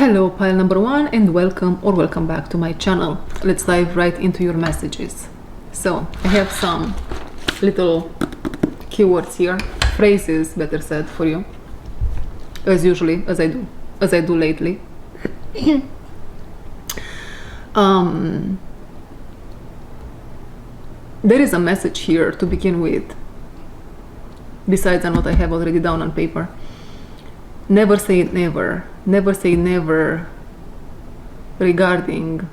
Hello pile number one, and welcome back to my channel. Let's dive right into your messages. So I have some little keywords here, phrases better said, for you, as I do lately. There is a message here to begin with, besides on what I have already down on paper. Never say never. Never say never regarding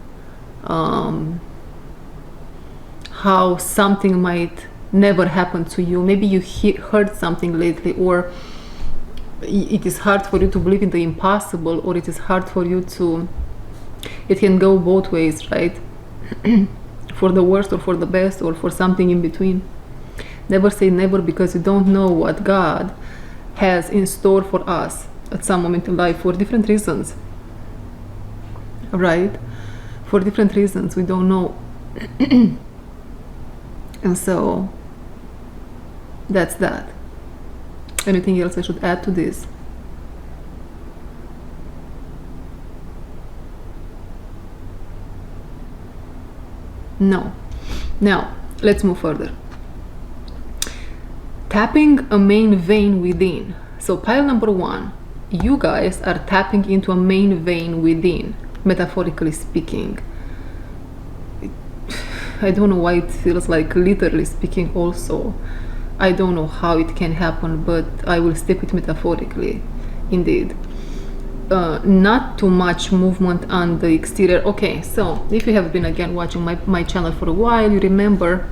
how something might never happen to you. Maybe you heard something lately, or it is hard for you to believe in the impossible, or it is hard for you to... It can go both ways, right? For the worst or for the best, or for something in between. Never say never, because you don't know what God has in store for us at some moment in life, for different reasons, right? For different reasons, we don't know. And so that's that. Anything else I should add to this? No. Now let's move further. Tapping a main vein within. So pile number one, you guys are tapping into a main vein within, metaphorically speaking. I don't know why it feels like literally speaking also. I don't know how it can happen, but I will stick with metaphorically, indeed. Not too much movement on the exterior. Okay, so if you have been again watching my channel for a while, you remember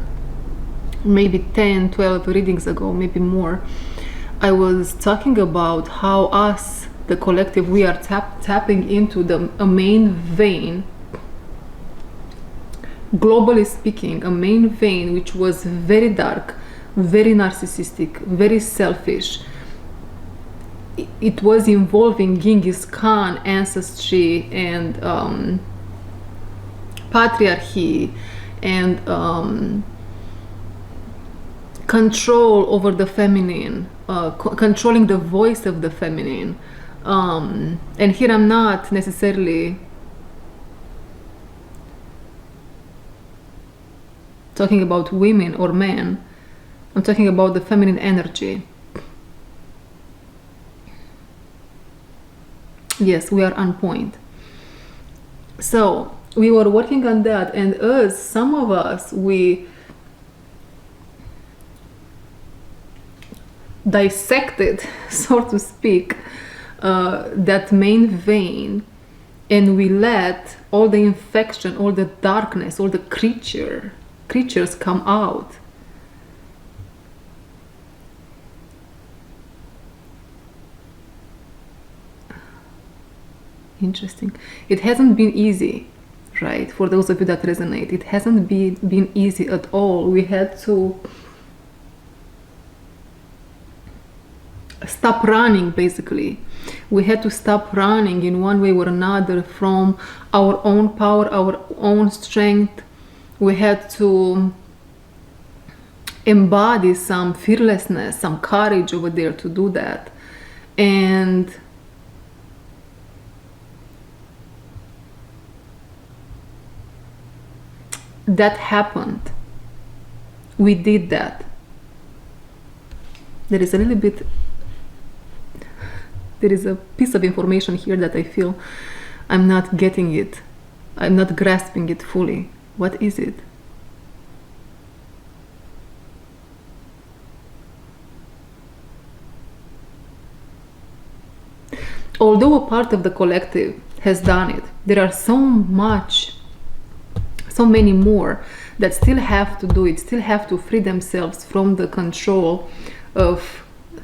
maybe 10, 12 readings ago, maybe more, I was talking about how us, the collective, we are tapping into a main vein, globally speaking, a main vein which was very dark, very narcissistic, very selfish. It was involving Genghis Khan ancestry and patriarchy and control over the feminine, controlling the voice of the feminine. And here I'm not necessarily talking about women or men. I'm talking about the feminine energy. Yes, we are on point. So we were working on that, and as some of us, we dissected, so to speak, that main vein, and we let all the infection, all the darkness, all the creatures come out. Interesting. It hasn't been easy, right? For those of you that resonate, it hasn't been easy at all. We had to stop running, basically. We had to stop running in one way or another from our own power, our own strength. We had to embody some fearlessness, some courage over there to do that. And that happened. We did that. There is a little bit, there is a piece of information here that I feel I'm not getting it. I'm not grasping it fully. What is it? Although a part of the collective has done it, there are so many more that still have to do it, still have to free themselves from the control of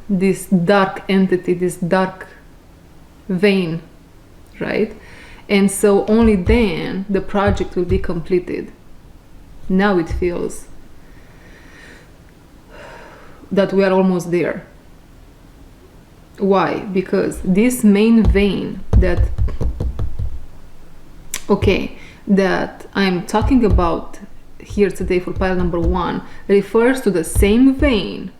this dark entity, this dark vein, right? And so only then the project will be completed. Now it feels that we are almost there. Why? Because this main vein that I'm talking about here today for pile number one refers to the same vein.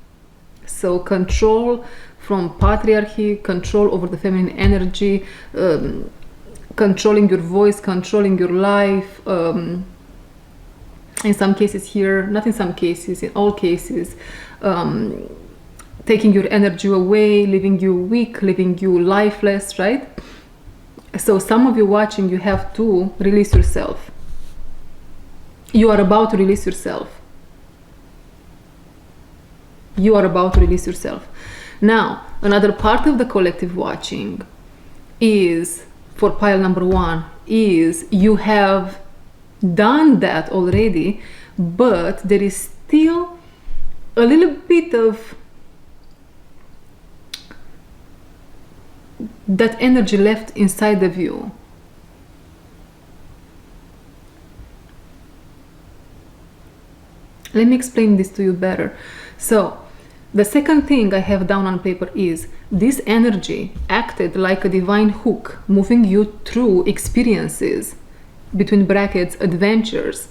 So control from patriarchy, control over the feminine energy, controlling your voice, controlling your life. In some cases here, not in some cases, in all cases, taking your energy away, leaving you weak, leaving you lifeless, right? So some of you watching, you have to release yourself. You are about to release yourself. You are about to release yourself. Now, another part of the collective watching is, for pile number 1, is you have done that already, but there is still a little bit of that energy left inside of you. Let me explain this to you better. So, the second thing I have down on paper is this energy acted like a divine hook, moving you through experiences, between brackets, adventures,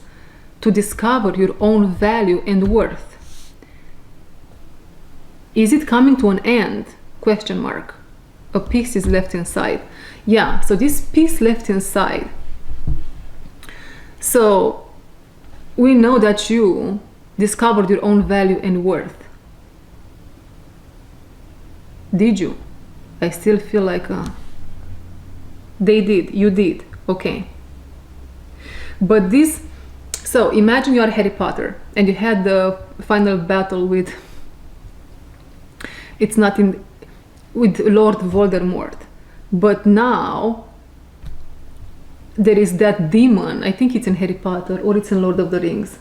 to discover your own value and worth. Is it coming to an end? Question mark. A piece is left inside. Yeah, so this piece left inside. So we know that you discovered your own value and worth. Did you? I still feel like they did. You did. Okay. But this, so imagine you are Harry Potter and you had the final battle with, it's not in, with Lord Voldemort, but now there is that demon. I think it's in Harry Potter or it's in Lord of the Rings.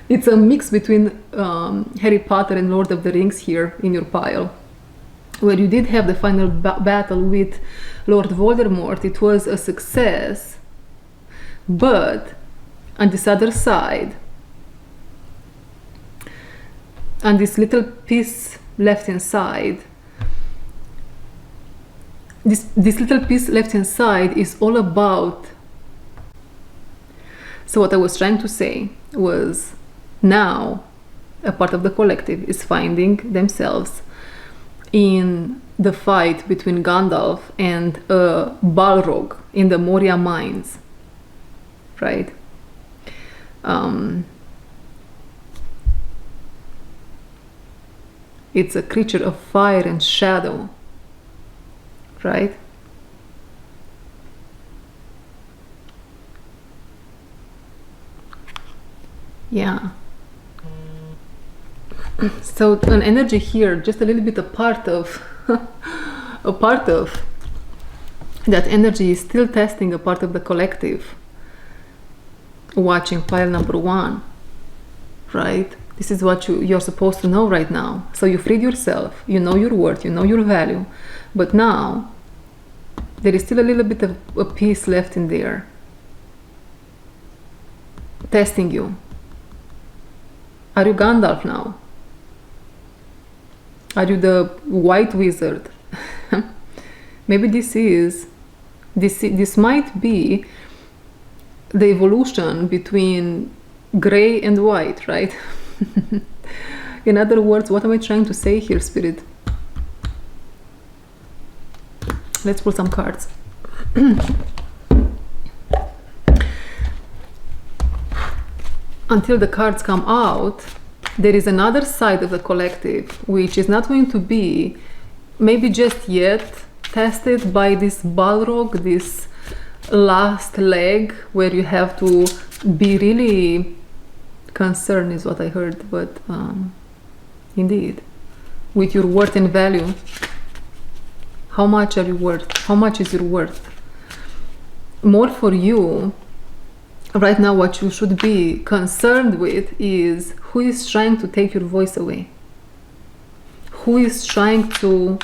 It's a mix between Harry Potter and Lord of the Rings here in your pile, where you did have the final battle with Lord Voldemort. It was a success, but on this other side, on this little piece left inside, this little piece left inside is all about. So what I was trying to say was, now a part of the collective is finding themselves in the fight between Gandalf and Balrog in the Moria mines, right? It's a creature of fire and shadow, right? Yeah. So an energy here, just a little bit a part of a part of that energy is still testing a part of the collective, watching pile number 1, right? This is what you're supposed to know right now. So you freed yourself, you know your worth, you know your value, but now there is still a little bit of a piece left in there, testing you. Are you Gandalf now? Are you the white wizard? Maybe this might be the evolution between gray and white, right? In other words, what am I trying to say here, Spirit? Let's pull some cards. Until the cards come out, there is another side of the collective which is not going to be, maybe just yet, tested by this Balrog, this last leg where you have to be really concerned, is what I heard, but indeed, with your worth and value. How much are you worth? How much is your worth? More for you, right now what you should be concerned with is who is trying to take your voice away. Who is trying to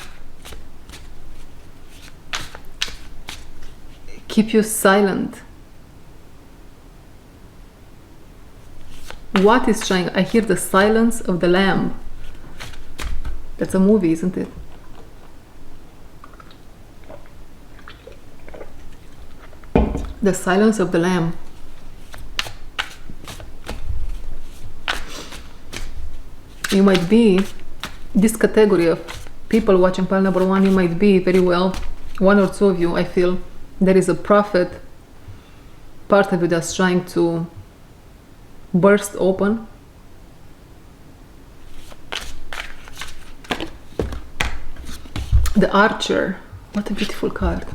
keep you silent? What is trying? I hear the silence of the lamb. That's a movie, isn't it? The silence of the lamb. You might be this category of people watching pile number 1. You might be very well one or two of you, I feel there is a prophet part of you that's trying to burst open. The Archer, what a beautiful card.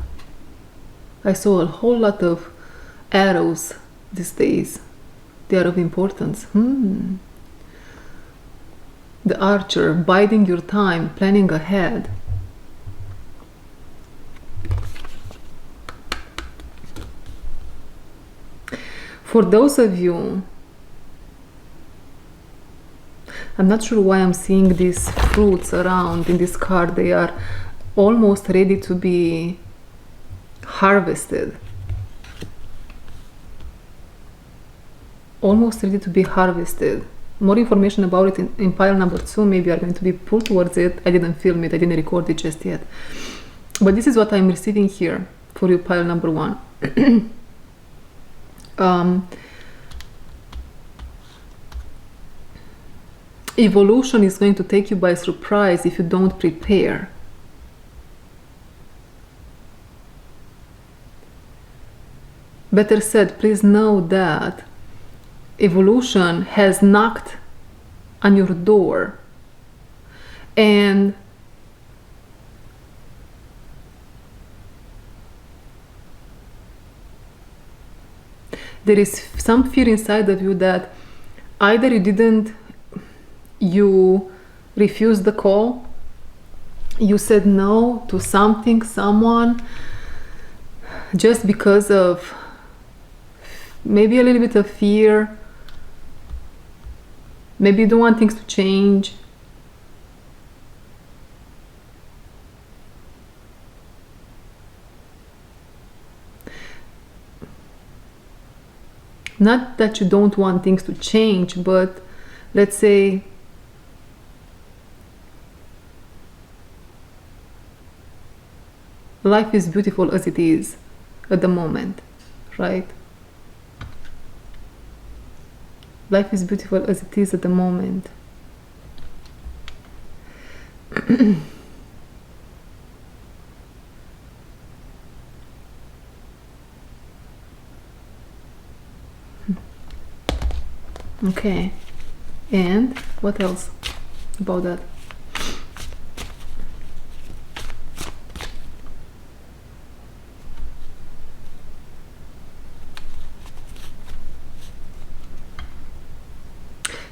I saw a whole lot of arrows these days. They are of importance. The Archer, biding your time, planning ahead. For those of you, I'm not sure why I'm seeing these fruits around in this card. They are almost ready to be harvested. Almost ready to be harvested. More information about it in pile number 2 maybe are going to be pulled towards it. I didn't film it, I didn't record it just yet. But this is what I'm receiving here for you, pile number 1. Evolution is going to take you by surprise if you don't prepare. Better said, please know that evolution has knocked on your door, and there is some fear inside of you that either you refused the call, you said no to something, someone, just because of maybe a little bit of fear. Maybe you don't want things to change. Not that you don't want things to change, but let's say life is beautiful as it is at the moment, right? Life is beautiful as it is at the moment. Okay, and what else about that?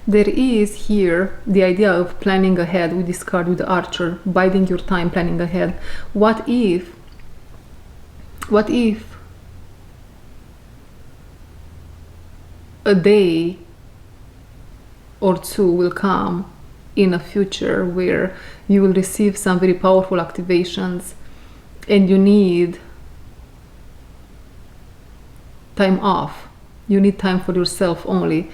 There is here the idea of planning ahead. We discard with the Archer, biding your time, planning ahead. What if a day or two will come in a future where you will receive some very powerful activations and you need time off. You need time for yourself only.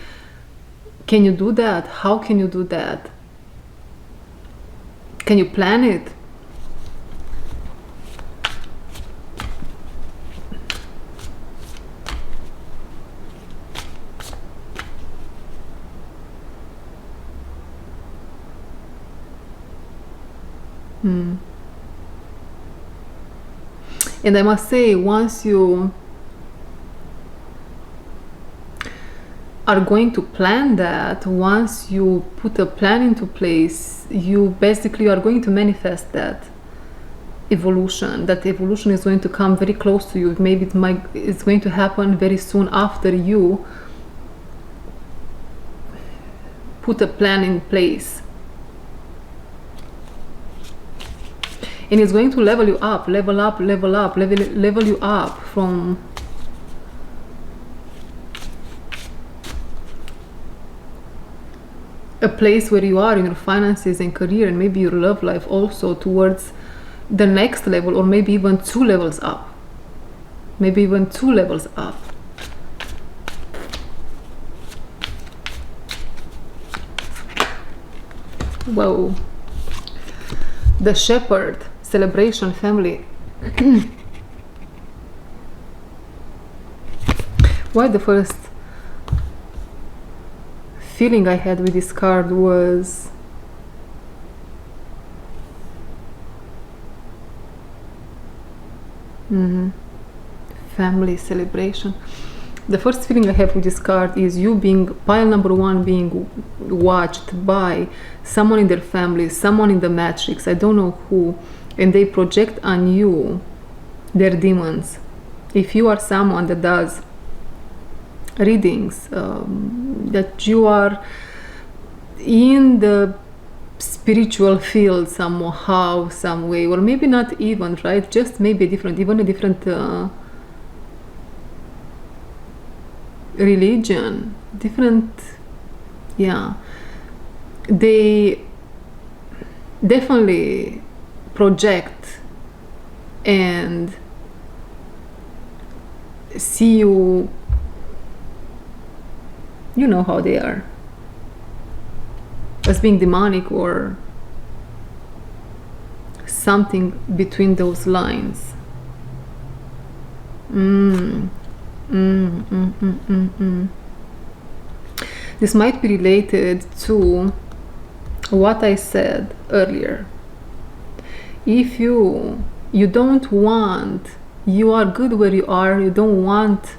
Can you do that? How can you do that? Can you plan it? And I must say, once you are going to plan that, once you put a plan into place, you basically are going to manifest that evolution. That evolution is going to come very close to you. Maybe it's going to happen very soon after you put a plan in place. And it's going to level you up, level you up from a place where you are in your finances and career and maybe your love life also towards the next level, or maybe even 2 levels up. Maybe even 2 levels up. Whoa. The Shepherd, celebration, family. Why the first feeling I had with this card was Family celebration. The first feeling I have with this card is you being, pile number one, being watched by someone in their family, someone in the matrix, I don't know who, and they project on you their demons. If you are someone that does readings, that you are in the spiritual field somehow, some way, or maybe not even, right? Just maybe even a different religion, different, yeah. They definitely project and see you, you know how they are, as being demonic or something between those lines. This might be related to what I said earlier. If you don't want, you are good where you are, you don't want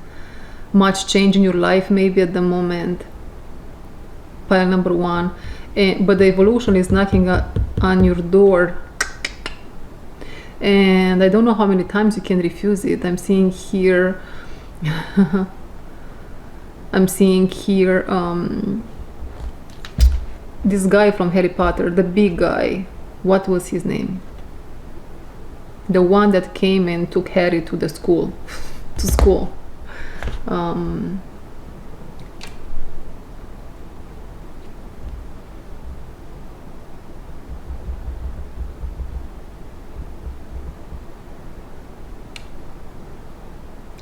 much change in your life maybe at the moment, pile number one, but the evolution is knocking on your door, and I don't know how many times you can refuse it. I'm seeing here this guy from Harry Potter, the big guy, what was his name? The one that came and took Harry to the school, to school.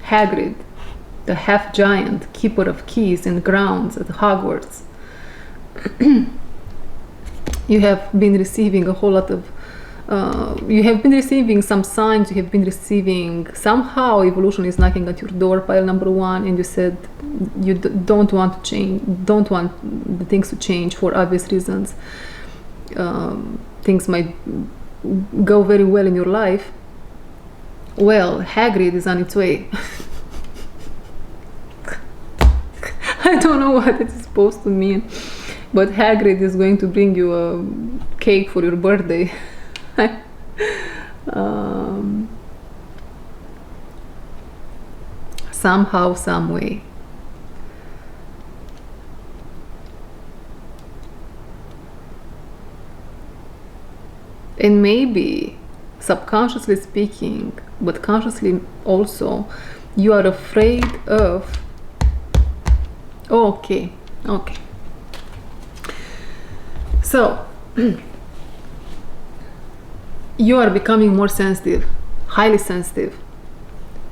Hagrid, the half-giant keeper of keys and grounds at Hogwarts. You have been receiving a whole lot of you have been receiving some signs, you have been receiving, somehow evolution is knocking at your door, pile number one, and you said you don't want to change, don't want the things to change for obvious reasons. Things might go very well in your life. Well, Hagrid is on its way. I don't know what it's supposed to mean, but Hagrid is going to bring you a cake for your birthday. Somehow, some way. And maybe, subconsciously speaking, but consciously also, you are afraid of... Okay. So, you are becoming more sensitive, highly sensitive,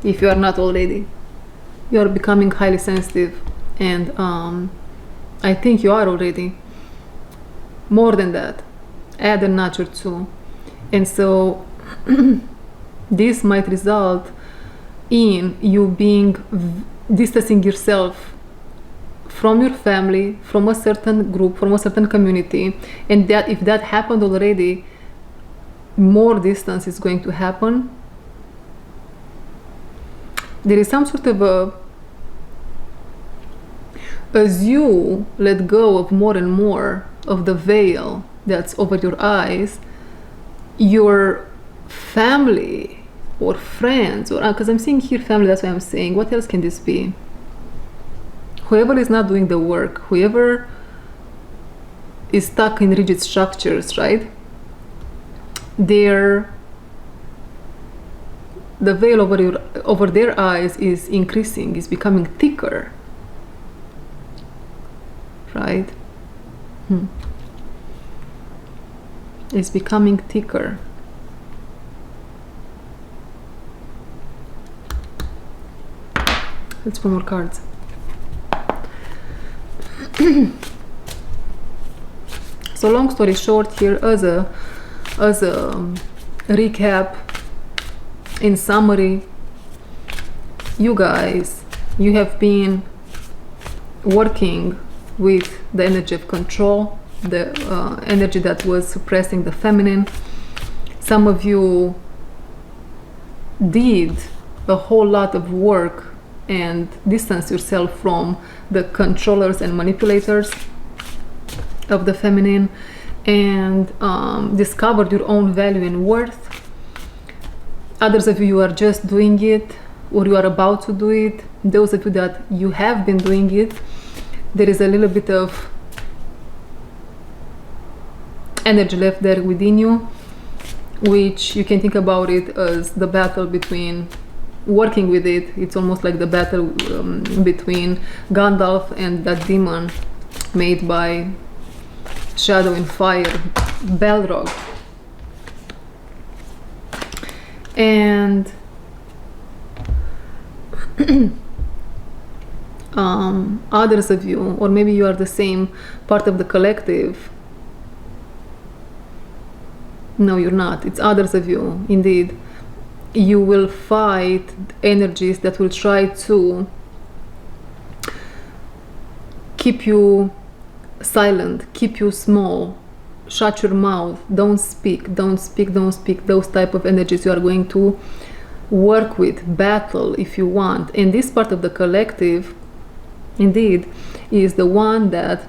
if you are not already. You are becoming highly sensitive, and I think you are already. More than that, add a notch or two. And so this might result in you distancing yourself from your family, from a certain group, from a certain community, and that if that happened already, more distance is going to happen. There is some sort of as you let go of more and more of the veil that's over your eyes, your family or friends, or because I'm seeing here family, that's why I'm saying, what else can this be? Whoever is not doing the work, whoever is stuck in rigid structures, right? The veil over their eyes is increasing, is becoming thicker, right? It's becoming thicker. Let's put more cards. So long story short here, as a recap, in summary, you guys, you have been working with the energy of control, the energy that was suppressing the feminine. Some of you did a whole lot of work and distance yourself from the controllers and manipulators of the feminine, and discovered your own value and worth. Others of you are just doing it, or you are about to do it. Those of you that you have been doing it, there is a little bit of energy left there within you, which you can think about it as the battle between working with it. It's almost like the battle between Gandalf and that demon made by Shadow and Fire, Balrog. And others of you, or maybe you are the same part of the collective. No, you're not. It's others of you, indeed. You will fight energies that will try to keep you silent, keep you small, shut your mouth, don't speak, don't speak, don't speak. Those type of energies you are going to work with, battle if you want. And this part of the collective, indeed, is the one that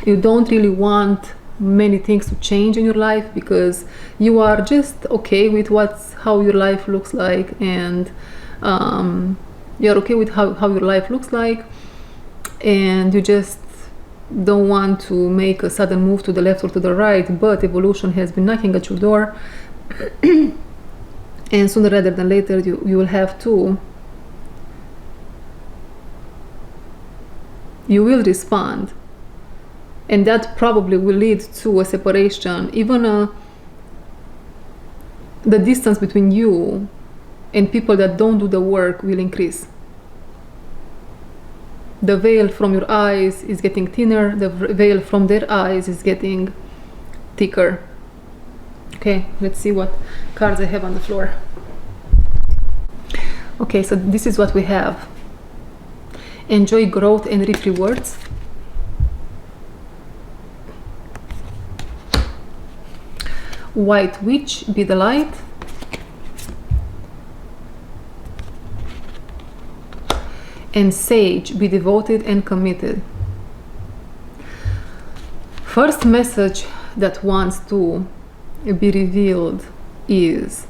you don't really want many things to change in your life, because you are just okay with how your life looks like, and you're okay with how your life looks like, and you just don't want to make a sudden move to the left or to the right. But evolution has been knocking at your door and sooner rather than later you will have to, you will respond. And that probably will lead to a separation. Even the distance between you and people that don't do the work will increase. The veil from your eyes is getting thinner. The veil from their eyes is getting thicker. Okay, let's see what cards I have on the floor. Okay, so this is what we have. Enjoy growth and reap rewards. White Witch, be the light. And Sage, be devoted and committed. First message that wants to be revealed is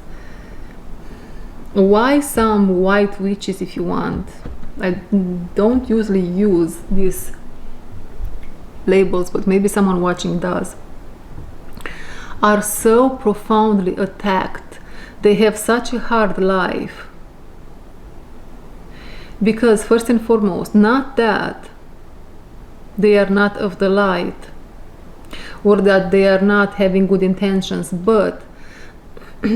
why some white witches, if you want. I don't usually use these labels, but maybe someone watching does. Are so profoundly attacked. They have such a hard life. Because first and foremost, not that they are not of the light, or that they are not having good intentions, but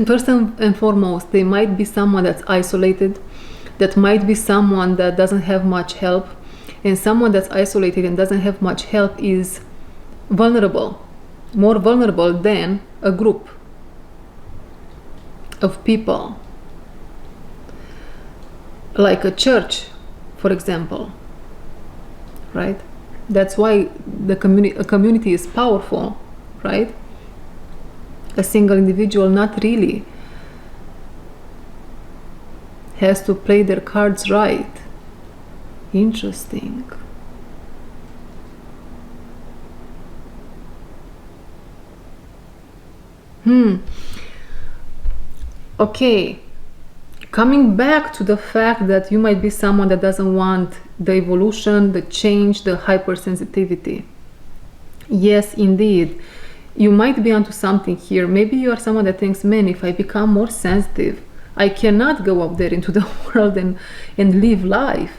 first and foremost, they might be someone that's isolated, that might be someone that doesn't have much help, and someone that's isolated and doesn't have much help is vulnerable. More vulnerable than a group of people, like a church, for example, right? That's why a community is powerful, right? A single individual not really has to play their cards right. Interesting. Okay, coming back to the fact that you might be someone that doesn't want the evolution, the change, the hypersensitivity. Yes, indeed, you might be onto something here. Maybe you are someone that thinks, man, if I become more sensitive, I cannot go out there into the world and live life.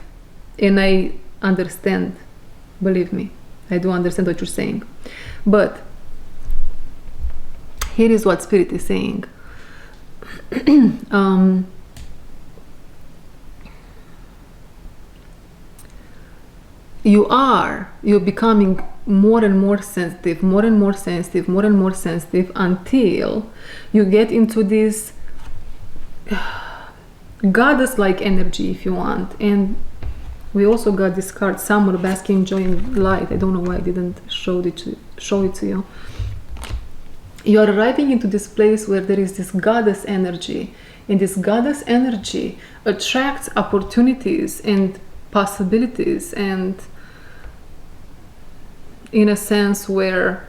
And I understand, believe me, I do understand what you're saying. But here is what Spirit is saying. You're becoming more and more sensitive, more and more sensitive, more and more sensitive, until you get into this goddess-like energy, if you want. And we also got this card, Summer Basking Joy in Light. I don't know why I didn't show it to you. you are arriving into this place where there is this goddess energy, and this goddess energy attracts opportunities and possibilities, and in a sense where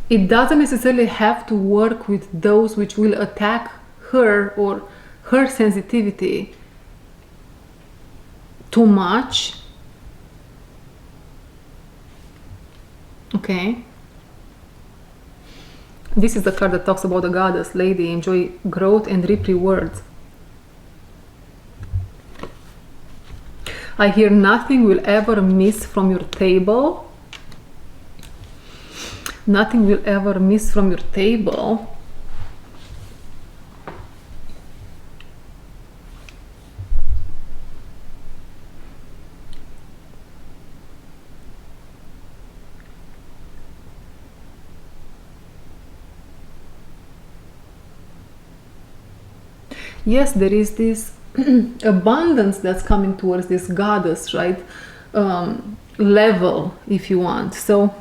it doesn't necessarily have to work with those which will attack her or her sensitivity too much. Okay, this is the card that talks about the goddess lady. Enjoy growth and reap rewards. I hear nothing will ever miss from your table. Nothing will ever miss from your table. Yes, there is this abundance that's coming towards this goddess, right? Level, if you want. So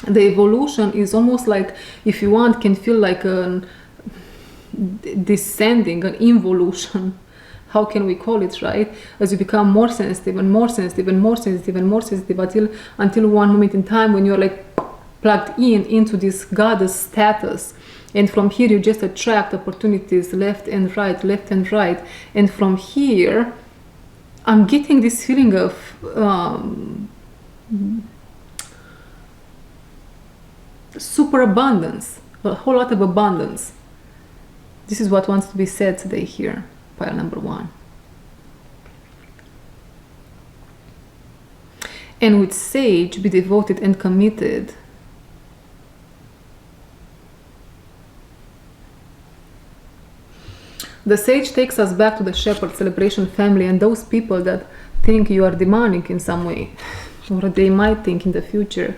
the evolution is almost like, if you want, can feel like an descending, an involution. How can we call it, right? As you become more sensitive and more sensitive and more sensitive and more sensitive until one moment in time when you're like plugged into this goddess status. And from here you just attract opportunities left and right, left and right. And from here, I'm getting this feeling of superabundance, a whole lot of abundance. This is what wants to be said today here, pile number 1. And with sage, be devoted and committed. The sage takes us back to the shepherd celebration family and those people that think you are demonic in some way, or they might think in the future.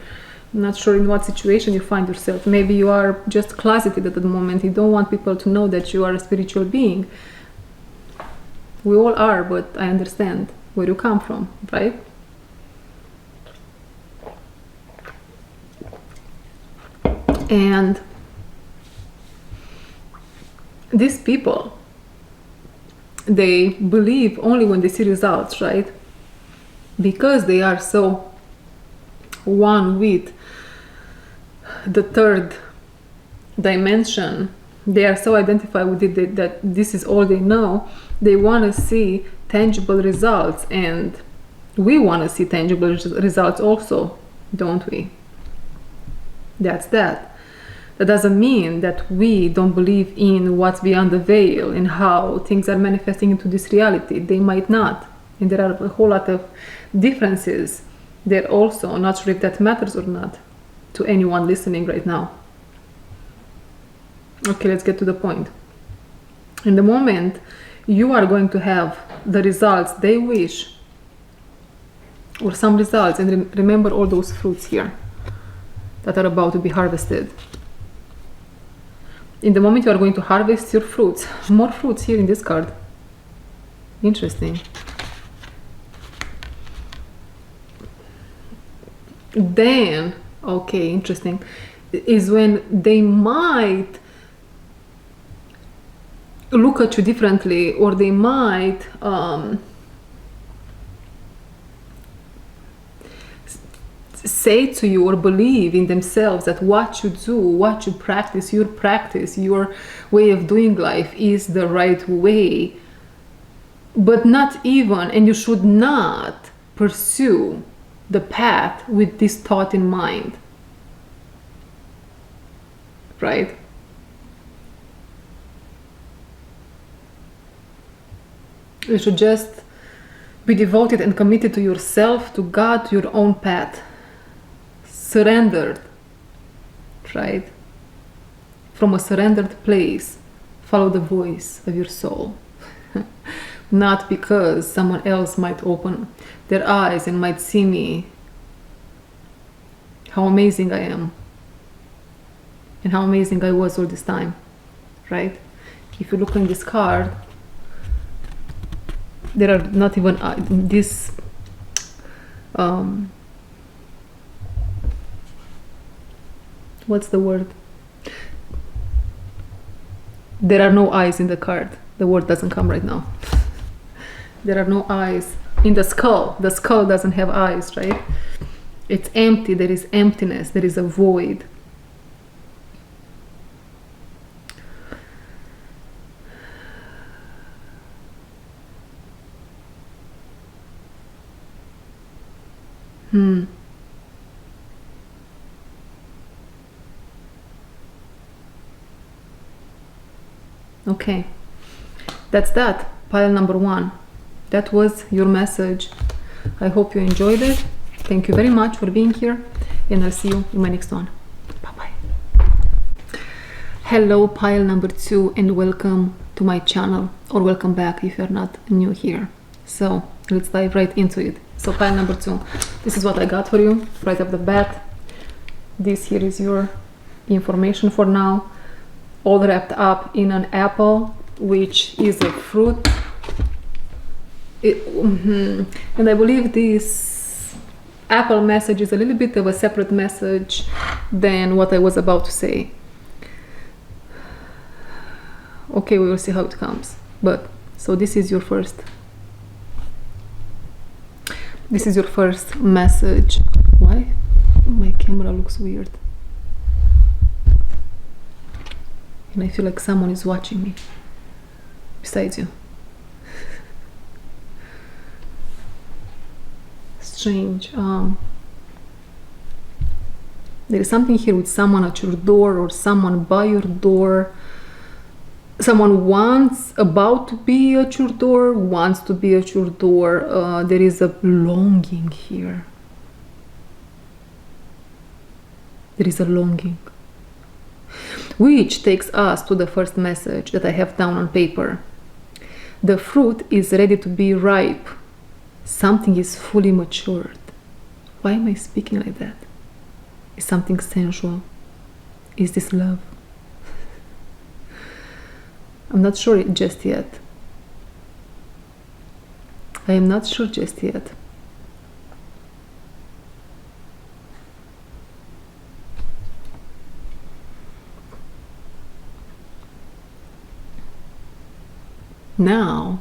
I'm not sure in what situation you find yourself. Maybe you are just closeted at the moment. You don't want people to know that you are a spiritual being. We all are, but I understand where you come from, right? And these people, they believe only when they see results, right? Because they are so one with the third dimension, they are so identified with it that this is all they know. They want to see tangible results, and we want to see tangible results also, don't we? That's that. That doesn't mean that we don't believe in what's beyond the veil and how things are manifesting into this reality. They might not. And there are a whole lot of differences there also. I'm not sure if that matters or not to anyone listening right now. Okay, let's get to the point. In the moment you are going to have the results they wish, or some results, and remember all those fruits here that are about to be harvested. In the moment you are going to harvest your fruits, more fruits here in this card. Interesting. Then, okay, interesting, is when they might look at you differently, or they might say to you or believe in themselves that what you do, what you practice, your way of doing life is the right way, but not even, and you should not pursue the path with this thought in mind, right? You should just be devoted and committed to yourself, to God, to your own path. Surrendered, right? From a surrendered place, follow the voice of your soul. Not because someone else might open their eyes and might see me, how amazing I am, and how amazing I was all this time, right? If you look in this card, there are not even this What's the word? There are no eyes in the card. The word doesn't come right now. There are no eyes in the skull. The skull doesn't have eyes, right? It's empty. There is emptiness. There is a void. Okay, that's that. Pile number 1. That was your message. I hope you enjoyed it. Thank you very much for being here, and I'll see you in my next one. Bye-bye. Hello, pile number 2, and welcome to my channel, or welcome back if you're not new here. So let's dive right into it. So pile number 2, this is what I got for you right off the bat. This here is your information for now, all wrapped up in an apple, which is a fruit. And I believe this apple message is a little bit of a separate message than what I was about to say. Okay, we will see how it comes. But so this is your first message. Why my camera looks weird? And I feel like someone is watching me besides you. Strange. There is something here with someone at your door, or someone by your door. Someone about to be at your door, wants to be at your door. There is a longing here. There is a longing. Which takes us to the first message that I have down on paper. The fruit is ready to be ripe. Something is fully matured. Why am I speaking like that? Is something sensual? Is this love? I'm not sure just yet. I am not sure just yet. Now,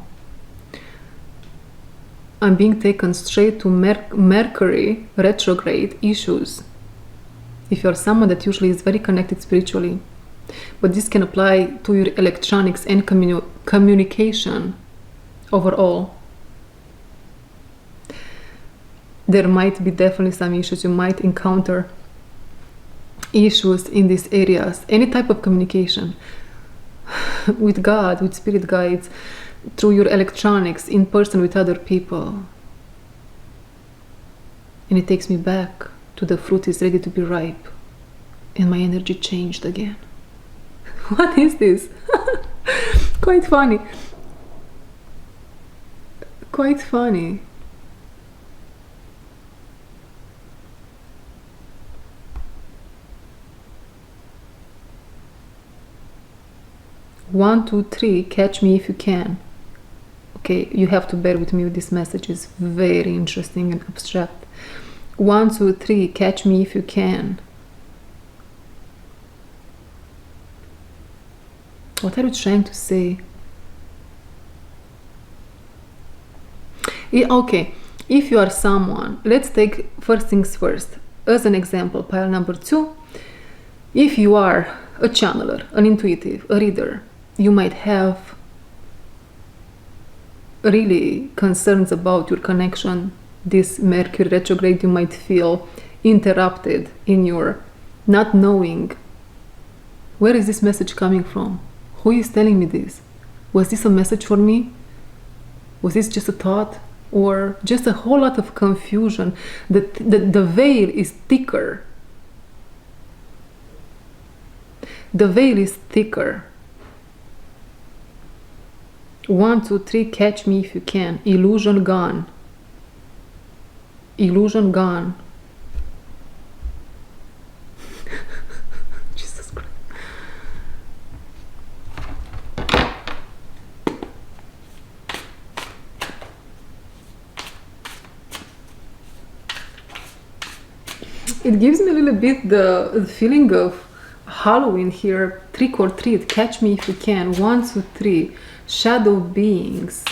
I'm being taken straight to Mercury retrograde issues. If you're someone that usually is very connected spiritually, but this can apply to your electronics and communication overall. There might be definitely some issues. You might encounter issues in these areas. Any type of communication with God, with spirit guides, through your electronics, in person with other people. And it takes me back to the fruit is ready to be ripe. And my energy changed again. What is this? Quite funny. Quite funny. One, two, three, catch me if you can. Okay, you have to bear with me with this message. It's very interesting and abstract. 1, 2, 3, catch me if you can. What are you trying to say? Okay, if you are someone, let's take first things first. As an example, pile number 2, if you are a channeler, an intuitive, a reader, you might have really concerns about your connection. This Mercury retrograde, you might feel interrupted in your not knowing, where is this message coming from? Who is telling me this? Was this a message for me? Was this just a thought? Or just a whole lot of confusion? The veil is thicker. The veil is thicker. 1, 2, 3, catch me if you can. Illusion gone. Illusion gone. Jesus Christ. It gives me a little bit the feeling of Halloween here. Trick or treat, catch me if you can. 1, 2, 3. Shadow beings.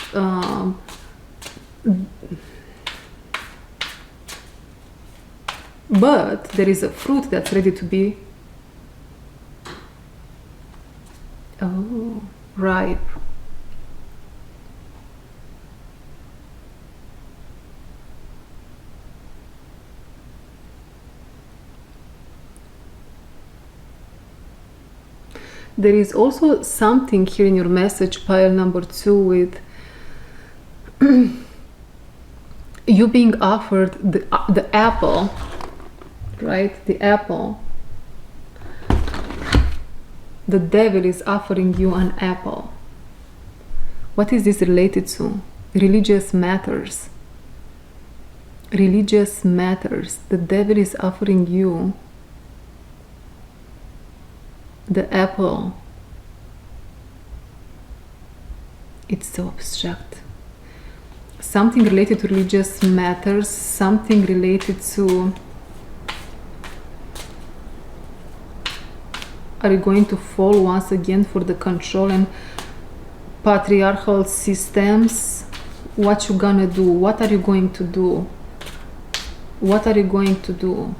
But there is a fruit that's ready to be ripe. There is also something here in your message pile number 2 with you being offered the apple, right? The apple. The devil is offering you an apple. What is this related to? Religious matters. Religious matters. The devil is offering you the apple. It's so abstract. Something related to religious matters, something related to, are you going to fall once again for the control and patriarchal systems? What you gonna do? What are you going to do? What are you going to do?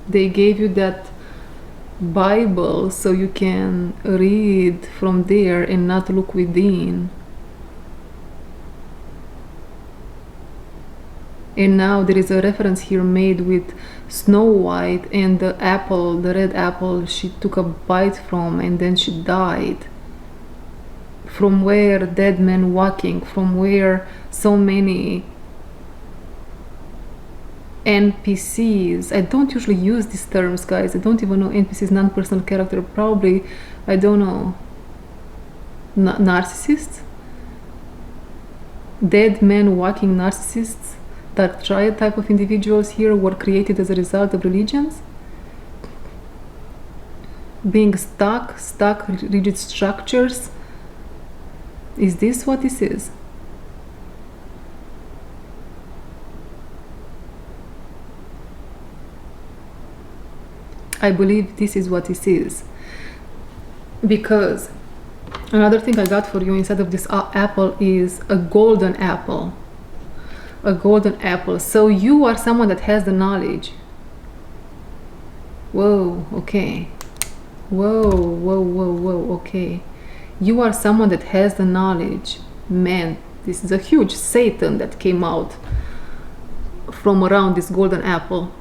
They gave you that Bible so you can read from there and not look within. And now there is a reference here made with Snow White and the apple, the red apple she took a bite from and then she died. From where dead men walking, from where so many NPCs. I don't usually use these terms, guys. I don't even know NPCs, non-personal character. Probably, I don't know, narcissists? Dead men walking narcissists? Dark triad type of individuals here were created as a result of religions? Being stuck, rigid structures? Is this what this is? I believe this is what this is. Because another thing I got for you inside of this apple is a golden apple. A golden apple. So you are someone that has the knowledge. Whoa, okay. Whoa, okay. You are someone that has the knowledge. Man, this is a huge Satan that came out from around this golden apple.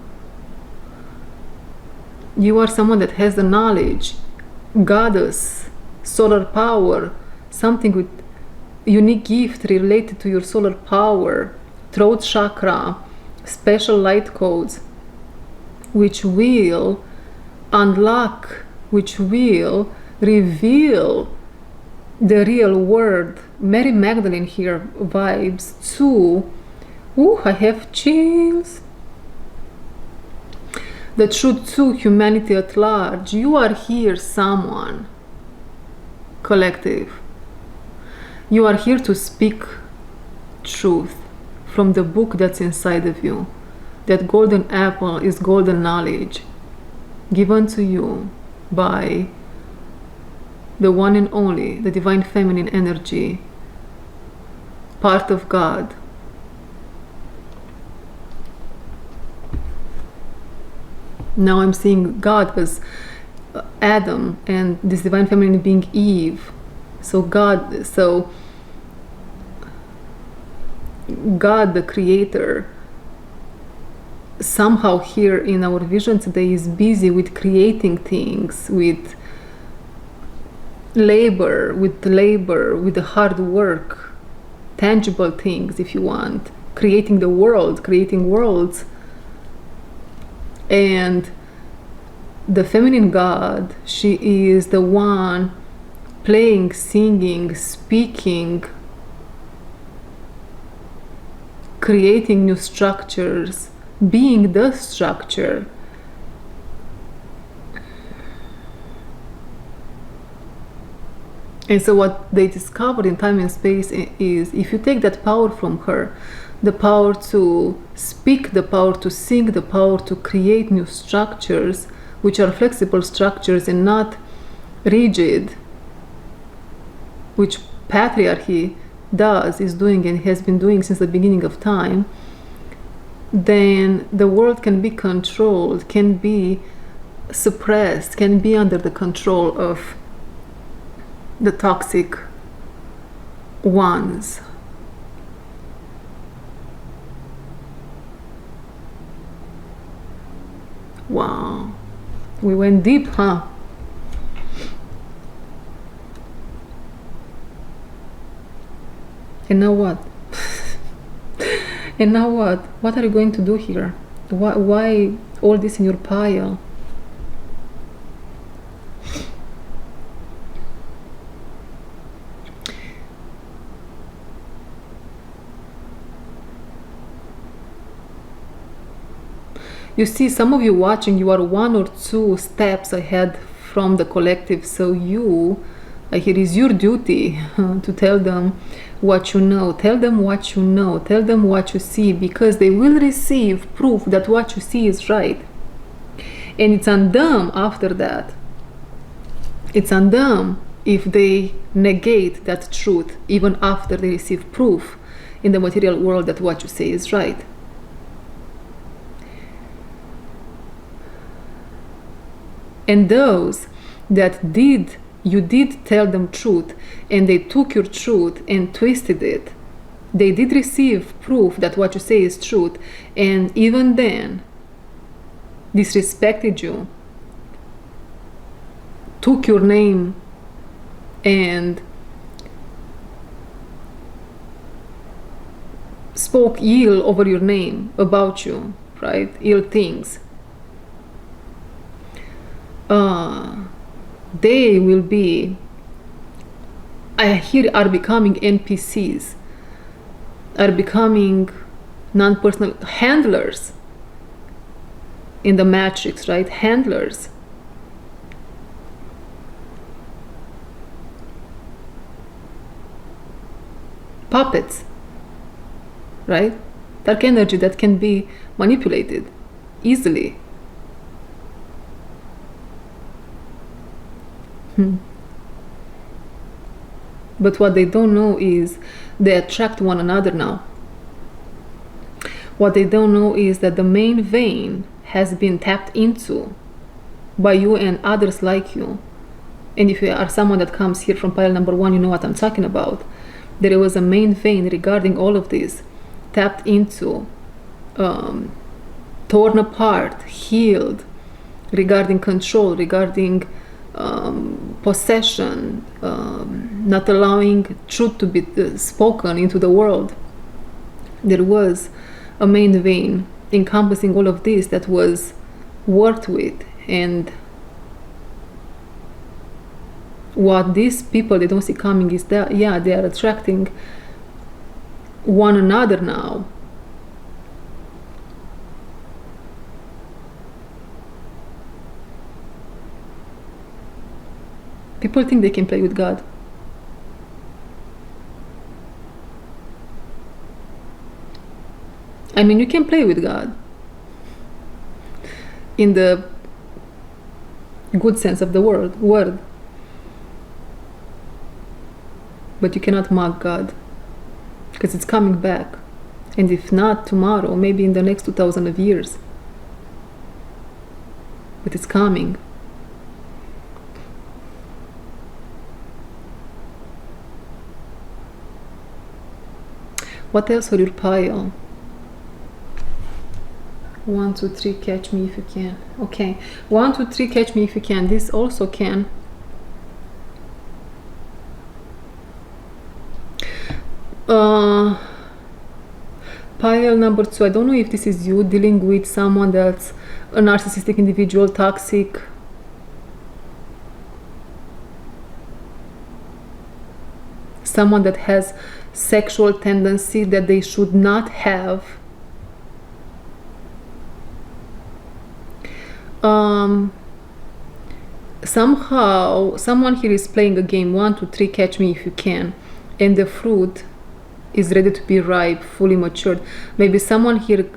You are someone that has the knowledge, goddess, solar power, something with unique gift related to your solar power, throat chakra, special light codes, which will unlock, which will reveal the real world. Mary Magdalene here vibes to, I have chills. The truth to humanity at large. You are here, someone, collective. You are here to speak truth from the book that's inside of you. That golden apple is golden knowledge given to you by the one and only, the divine feminine energy, part of God. Now I'm seeing God as Adam and this divine feminine being Eve. So God the creator, somehow here in our vision today is busy with creating things, with labor, with the hard work, tangible things if you want, creating the world, creating worlds. And the feminine God, she is the one playing, singing, speaking, creating new structures, being the structure. And so what they discovered in time and space is, if you take that power from her, the power to speak, the power to sing, the power to create new structures, which are flexible structures and not rigid, which patriarchy is doing and has been doing since the beginning of time, then the world can be controlled, can be suppressed, can be under the control of the toxic ones. Wow, we went deep, huh? And now what? And now what? What are you going to do here? Why all this in your pile? You see, some of you watching, you are 1 or 2 steps ahead from the collective, so it is your duty to tell them what you know. Tell them what you know. Tell them what you see, because they will receive proof that what you see is right. And it's on them after that. It's on them if they negate that truth, even after they receive proof in the material world that what you say is right. And those that you did tell them truth, and they took your truth and twisted it, they did receive proof that what you say is truth, and even then disrespected you, took your name and spoke ill over your name, about you, right? Ill things. They will be, are becoming NPCs, are becoming non-personal handlers in the matrix, right? Handlers. Puppets, right? Dark energy that can be manipulated easily. But what they don't know is they attract one another now. What they don't know is that the main vein has been tapped into by you and others like you. And if you are someone that comes here from pile number 1, you know what I'm talking about. There was a main vein regarding all of this, tapped into, torn apart, healed, regarding control, regarding possession, not allowing truth to be spoken into the world. There was a main vein encompassing all of this that was worked with. And what these people, they don't see coming is that, yeah, they are attracting one another now. People think they can play with God. I mean, you can play with God in the good sense of the word. But you cannot mock God, because it's coming back. And if not tomorrow, maybe in the next 2,000 of years. But it's coming. What else for your pile? 1, 2, 3, catch me if you can. Okay, 1, 2, 3, catch me if you can. This also can. Pile number 2. I don't know if this is you dealing with someone that's a narcissistic individual, toxic. Someone that has sexual tendency that they should not have. somehow someone here is playing a game 1, 2, 3, catch me if you can, and the fruit is ready to be ripe, fully matured. Maybe someone here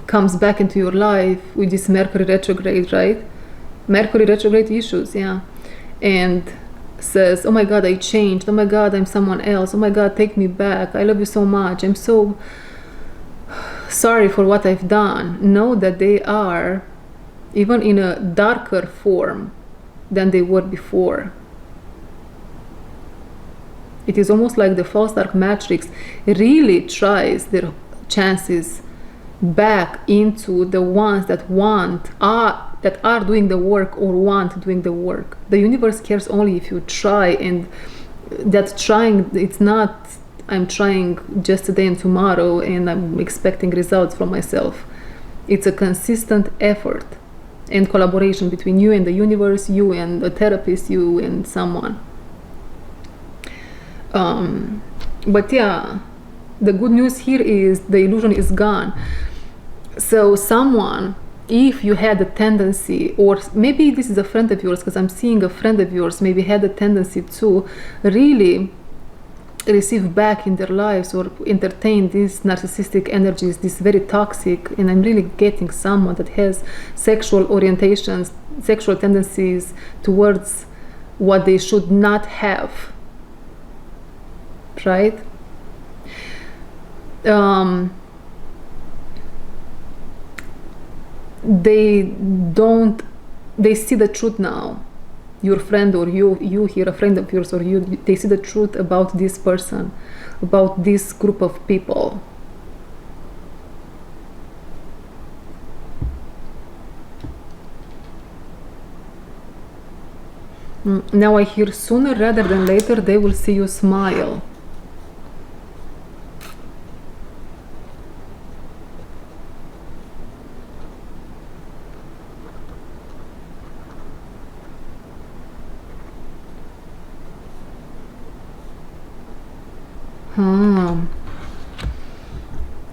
comes back into your life with this Mercury retrograde, right? Mercury retrograde issues, yeah. And says, oh my God, I changed. Oh my God, I'm someone else. Oh my God, take me back. I love you so much. I'm so sorry for what I've done. Know that they are even in a darker form than they were before. It is almost like the false dark matrix really tries their chances back into the ones that that are doing the work or want doing the work. The universe cares only if you try, and that trying, it's not I'm trying just today and tomorrow and I'm expecting results from myself. It's a consistent effort and collaboration between you and the universe, you and the therapist, you and someone. But yeah, the good news here is the illusion is gone. So someone, if you had a tendency, or maybe this is a friend of yours, because I'm seeing a friend of yours maybe had a tendency to really receive back in their lives or entertain these narcissistic energies, this very toxic, and I'm really getting someone that has sexual orientations, sexual tendencies towards what they should not have, right? They see the truth now. Your friend, or you hear a friend of yours, or they see the truth about this person, about this group of people. Now I hear sooner rather than later they will see you smile.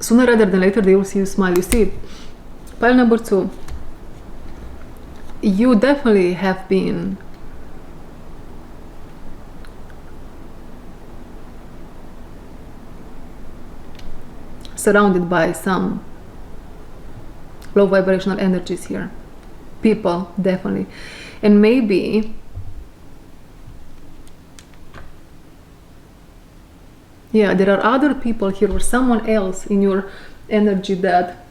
Sooner rather than later they will see you smile. You see, pile number 2, you definitely have been surrounded by some low vibrational energies here. People, definitely. And maybe yeah, there are other people here or someone else in your energy that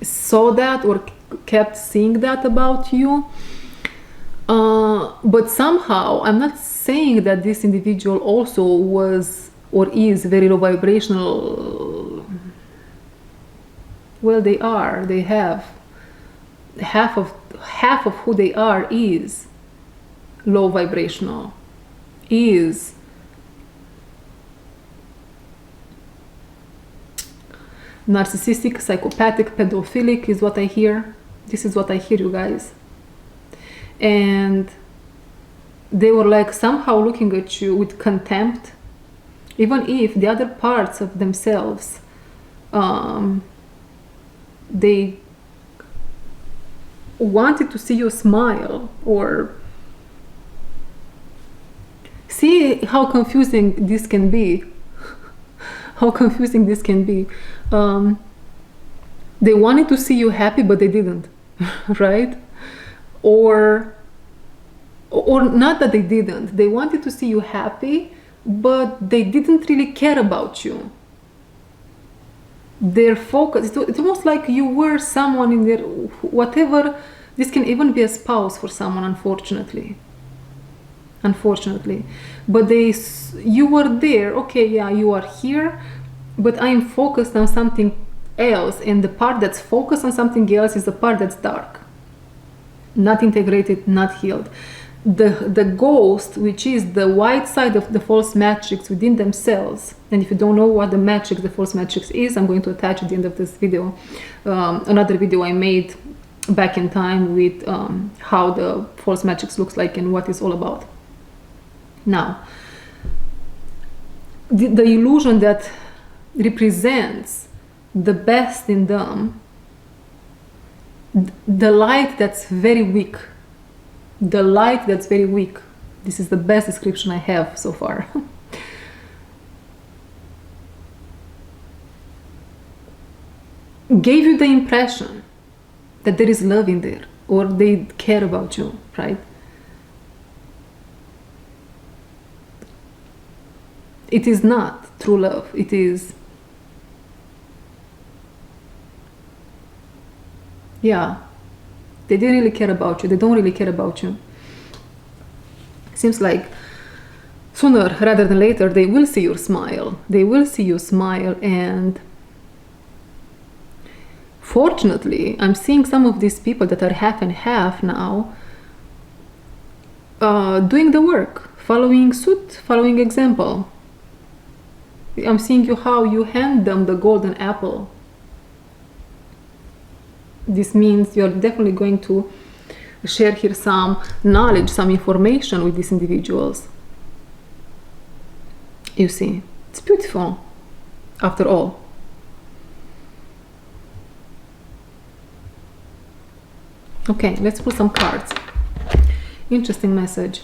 saw that or kept seeing that about you. But somehow, I'm not saying that this individual also was or is very low vibrational. Well, they are. They have. Half of who they are is low vibrational, is narcissistic, psychopathic, pedophilic is what I hear. This is what I hear, you guys. And they were like somehow looking at you with contempt, even if the other parts of themselves, they wanted to see you smile, or see how confusing this can be. How confusing this can be. They wanted to see you happy, but they didn't, right? Or not that they didn't. They wanted to see you happy, but they didn't really care about you. Their focus, it's almost like you were someone in their, whatever, this can even be a spouse for someone, unfortunately. But you were there, okay, yeah, you are here, but I'm focused on something else, and the part that's focused on something else is the part that's dark, not integrated, not healed. The ghost, which is the white side of the false matrix within themselves, and if you don't know what the false matrix is, I'm going to attach at the end of this video another video I made back in time with how the false matrix looks like and what it's all about. Now, the illusion that represents the best in them The light that's very weak. The light that's very weak. This is the best description I have so far. Gave you the impression that there is love in there, or they care about you, right? It is not true love. It is, yeah, they didn't really care about you. They don't really care about you. Seems like sooner rather than later they will see your smile. They will see you smile, and fortunately, I'm seeing some of these people that are half and half now doing the work, following suit, following example. I'm seeing you how you hand them the golden apple. This means you're definitely going to share here some knowledge, some information with these individuals. You see, it's beautiful after all. Okay, let's pull some cards. Interesting message.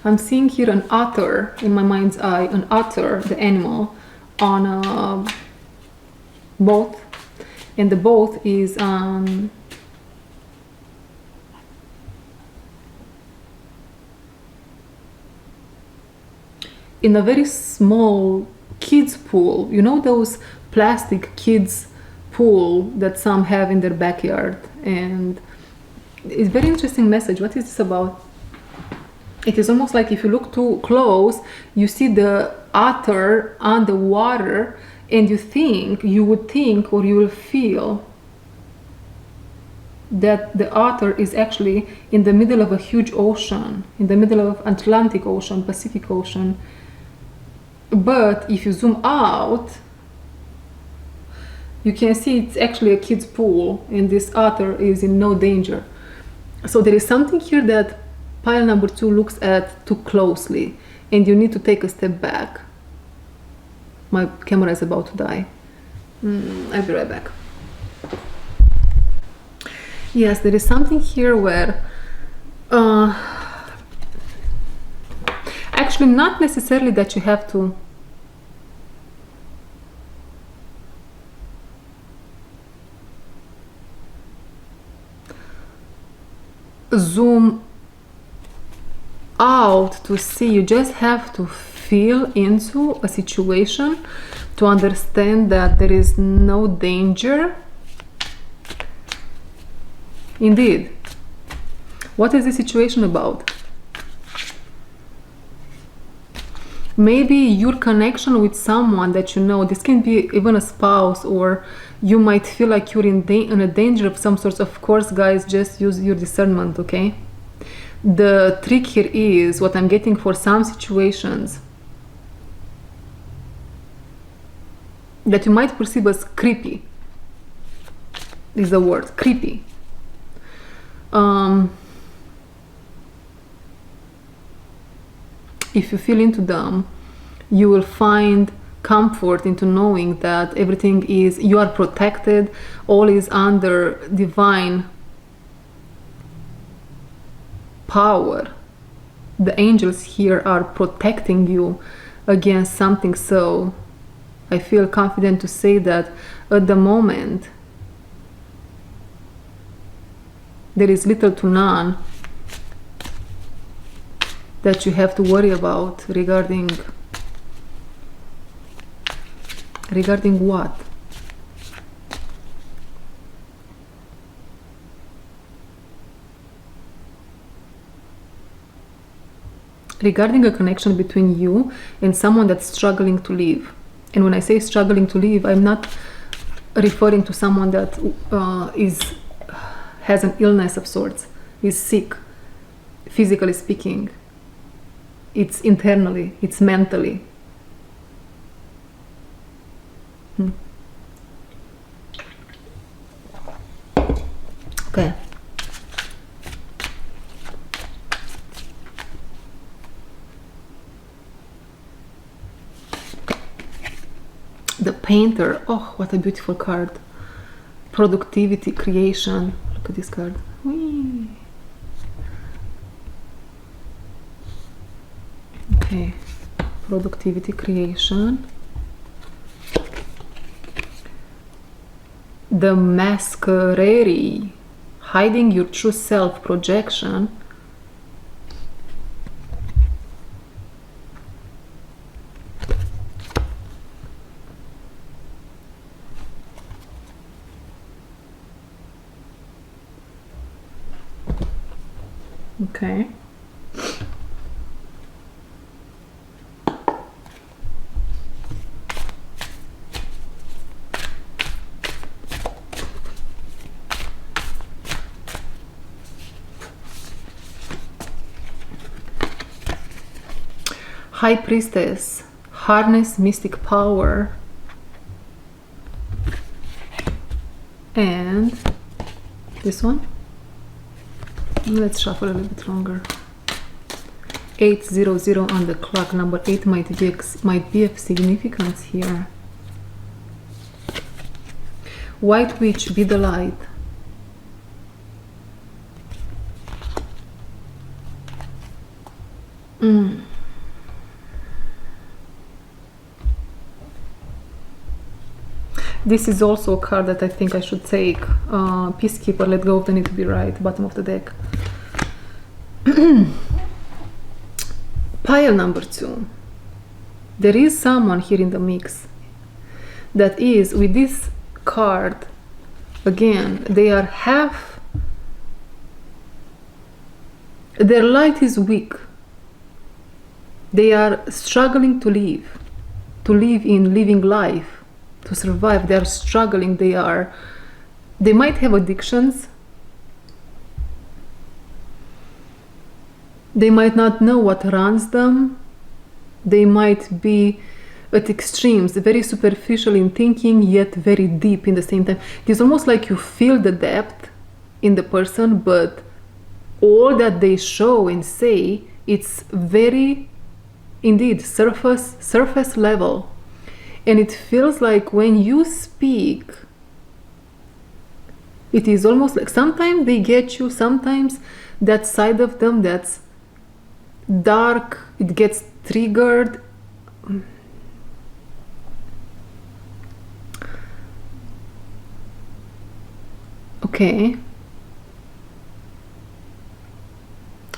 I'm seeing here an otter in my mind's eye, an otter, the animal, on a boat, and the boat is in a very small kids pool. You know those plastic kids pool that some have in their backyard, and it's very interesting message. What is this about? It is almost like if you look too close, you see the otter on the water, and you would think or you will feel that the otter is actually in the middle of a huge ocean, in the middle of Atlantic Ocean, Pacific Ocean. But if you zoom out, you can see it's actually a kid's pool, and this otter is in no danger. So there is something here that pile number 2 looks at too closely, and you need to take a step back. My camera is about to die. I'll be right back. Yes, there is something here where actually not necessarily that you have to zoom out to see. You just have to feel into a situation to understand that there is no danger. Indeed. What is the situation about? Maybe your connection with someone that you know, this can be even a spouse, or you might feel like you're in a danger of some sort. Of course, guys, just use your discernment, okay? The trick here is, what I'm getting for some situations that you might perceive as creepy, is the word, creepy. If you feel into them, you will find comfort into knowing that everything is, you are protected, all is under divine power. The angels here are protecting you against something, so I feel confident to say that at the moment there is little to none that you have to worry about regarding what? Regarding a connection between you and someone that's struggling to live. And when I say struggling to live, I'm not referring to someone that has an illness of sorts, is sick, physically speaking. It's internally, it's mentally. Okay. painter. Oh, what a beautiful card. Productivity, creation. Look at this card. Whee. Okay, productivity, creation. The masquerade, hiding your true self, projection. Okay. High Priestess, harness mystic power. And this one. Let's shuffle a little bit longer. 800 on the clock. Number 8 might be of significance here. White Witch, be the light. This is also a card that I think I should take. Peacekeeper, let go of the need to be right, bottom of the deck. Pile number 2. There is someone here in the mix that is, with this card, again, they are half, their light is weak. They are struggling to live in living life. To survive, they are struggling. They might have addictions. They might not know what runs them. They might be at extremes, very superficial in thinking, yet very deep in the same time. It's almost like you feel the depth in the person, but all that they show and say, it's very, indeed, surface level. And it feels like when you speak, it is almost like sometimes they get you, sometimes that side of them that's dark, it gets triggered. Okay.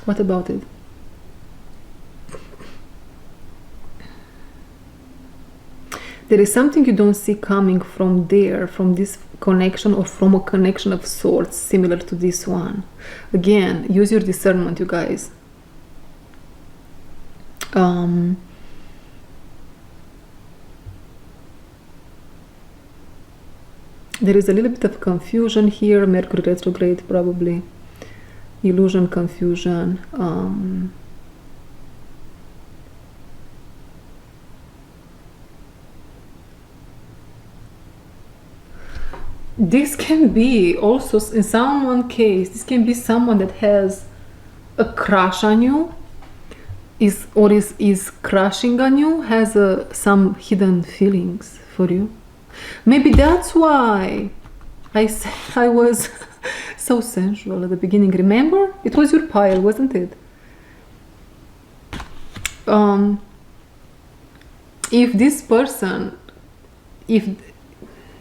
What about it? There is something you don't see coming from there, from this connection, or from a connection of sorts similar to this one. Again, use your discernment, you guys. There is a little bit of confusion here. Mercury retrograde, probably. Illusion, confusion. This can be also, in someone's case, this can be someone that has a crush on you, is crushing on you, has some hidden feelings for you. Maybe that's why I said I was so sensual at the beginning. Remember? It was your pile, wasn't it? If this person, if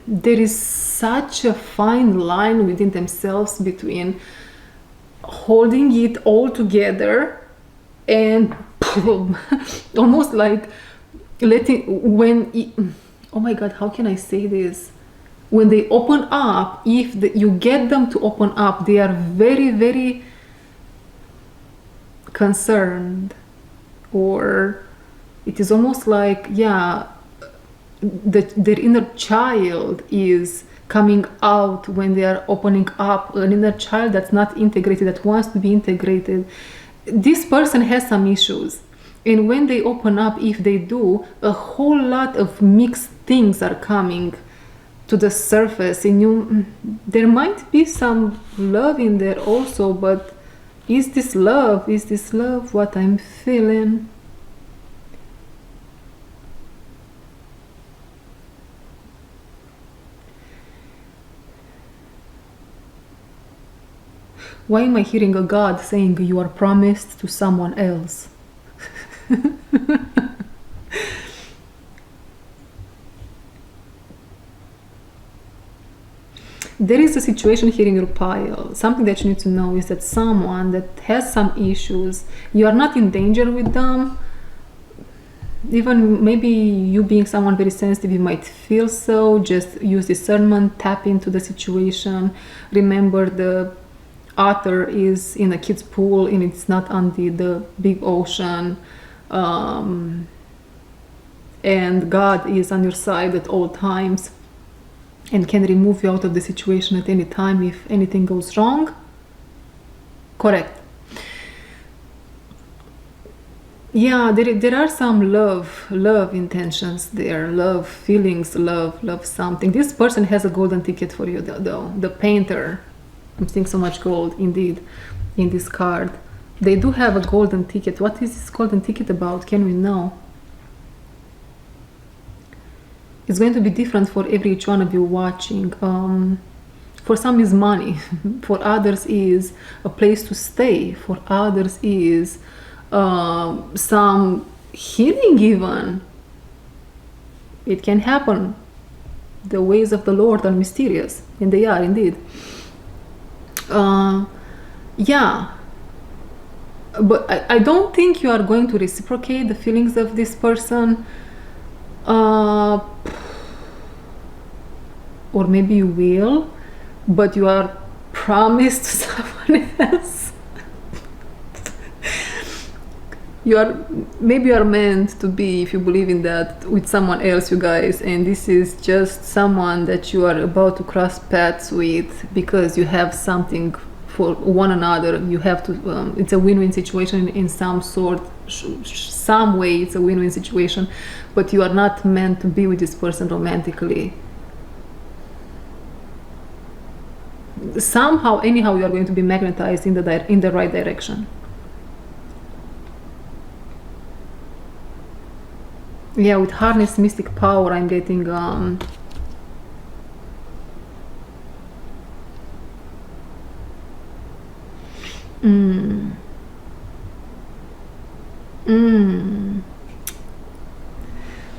there is such a fine line within themselves between holding it all together and almost like oh my god, how can I say this? When they open up, if you get them to open up, they are very, very concerned, or it is almost like, yeah, their inner child is coming out when they are opening up, an inner child that's not integrated, that wants to be integrated. This person has some issues, and when they open up, if they do, a whole lot of mixed things are coming to the surface, and there might be some love in there also, but is this love what I'm feeling? Why am I hearing a God saying you are promised to someone else? There is a situation here in your pile. Something that you need to know is that someone that has some issues, you are not in danger with them. Even maybe you being someone very sensitive, you might feel so. Just use discernment, tap into the situation. Remember, the otter is in a kid's pool and it's not on the big ocean. And God is on your side at all times and can remove you out of the situation at any time if anything goes wrong. Correct. Yeah, there are some love intentions there, love feelings, love something. This person has a golden ticket for you though. The painter, I'm seeing so much gold indeed in this card. They do have a golden ticket. What is this golden ticket about? Can we know? It's going to be different for each one of you watching. For some is money, for others is a place to stay, for others is some healing even. It can happen. The ways of the Lord are mysterious, and they are indeed. Yeah, but I don't think you are going to reciprocate the feelings of this person. Or maybe you will, but you are promised to someone else. Maybe you are meant to be, if you believe in that, with someone else, you guys, and this is just someone that you are about to cross paths with because you have something for one another. You have to, it's a win-win situation in some sort, some way it's a win-win situation, but you are not meant to be with this person romantically. Somehow, anyhow, you are going to be magnetized in the right direction. Yeah, with harness mystic power, I'm getting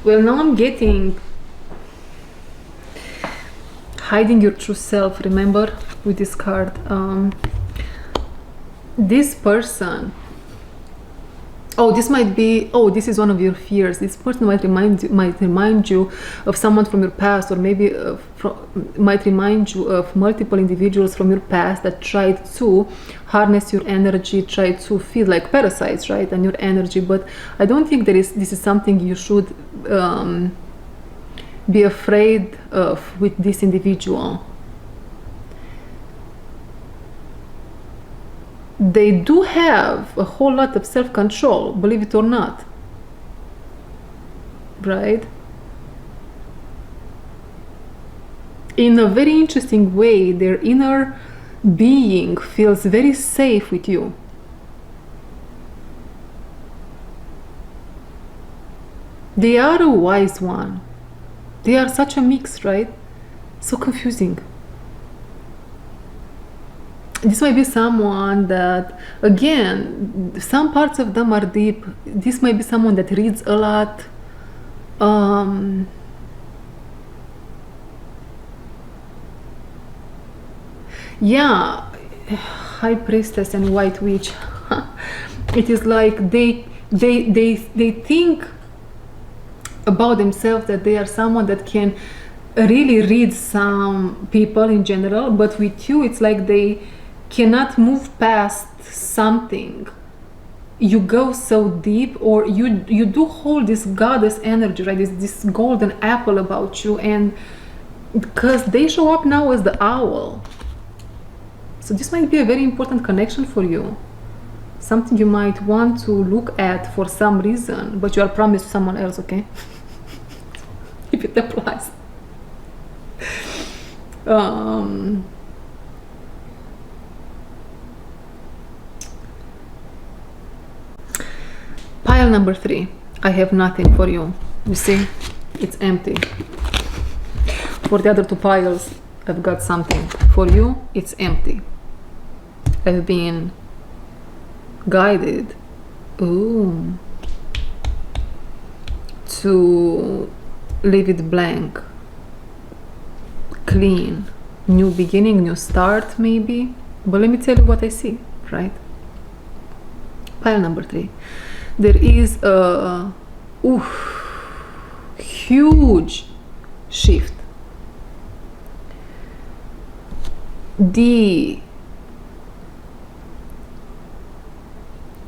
Well, now I'm getting hiding your true self. Remember, with this card, this person, this is one of your fears. This person might remind you of someone from your past, or maybe might remind you of multiple individuals from your past that tried to harness your energy, tried to feed like parasites, right, on your energy. But I don't think this is something you should be afraid of with this individual. They do have a whole lot of self-control, believe it or not, right? In a very interesting way, their inner being feels very safe with you. They are a wise one. They are such a mix, right? So confusing. This might be someone that, again, some parts of them are deep. This might be someone that reads a lot. Yeah, High Priestess and White Witch. It is like they think about themselves that they are someone that can really read some people in general, but with you it's like they cannot move past something. You go so deep, or you do hold this goddess energy, right? This golden apple about you, and because they show up now as the owl. So this might be a very important connection for you, something you might want to look at for some reason, but you are promised to someone else, okay? If it applies. Pile number 3. I have nothing for you. You see, it's empty. For the other 2 piles, I've got something. For you, it's empty. I've been guided to leave it blank, clean, new beginning, new start maybe. But let me tell you what I see, right? Pile number 3. There is a huge shift.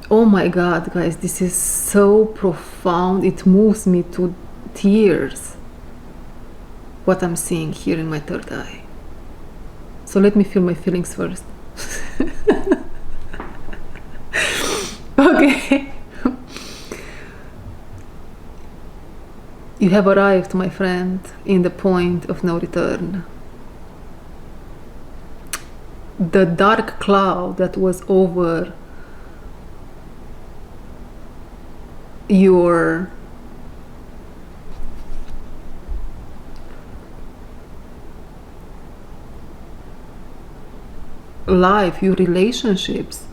Oh my God, guys, this is so profound. It moves me to tears, what I'm seeing here in my third eye. So let me feel my feelings first. Okay. You have arrived, my friend, in the point of no return. The dark cloud that was over your life, your relationships,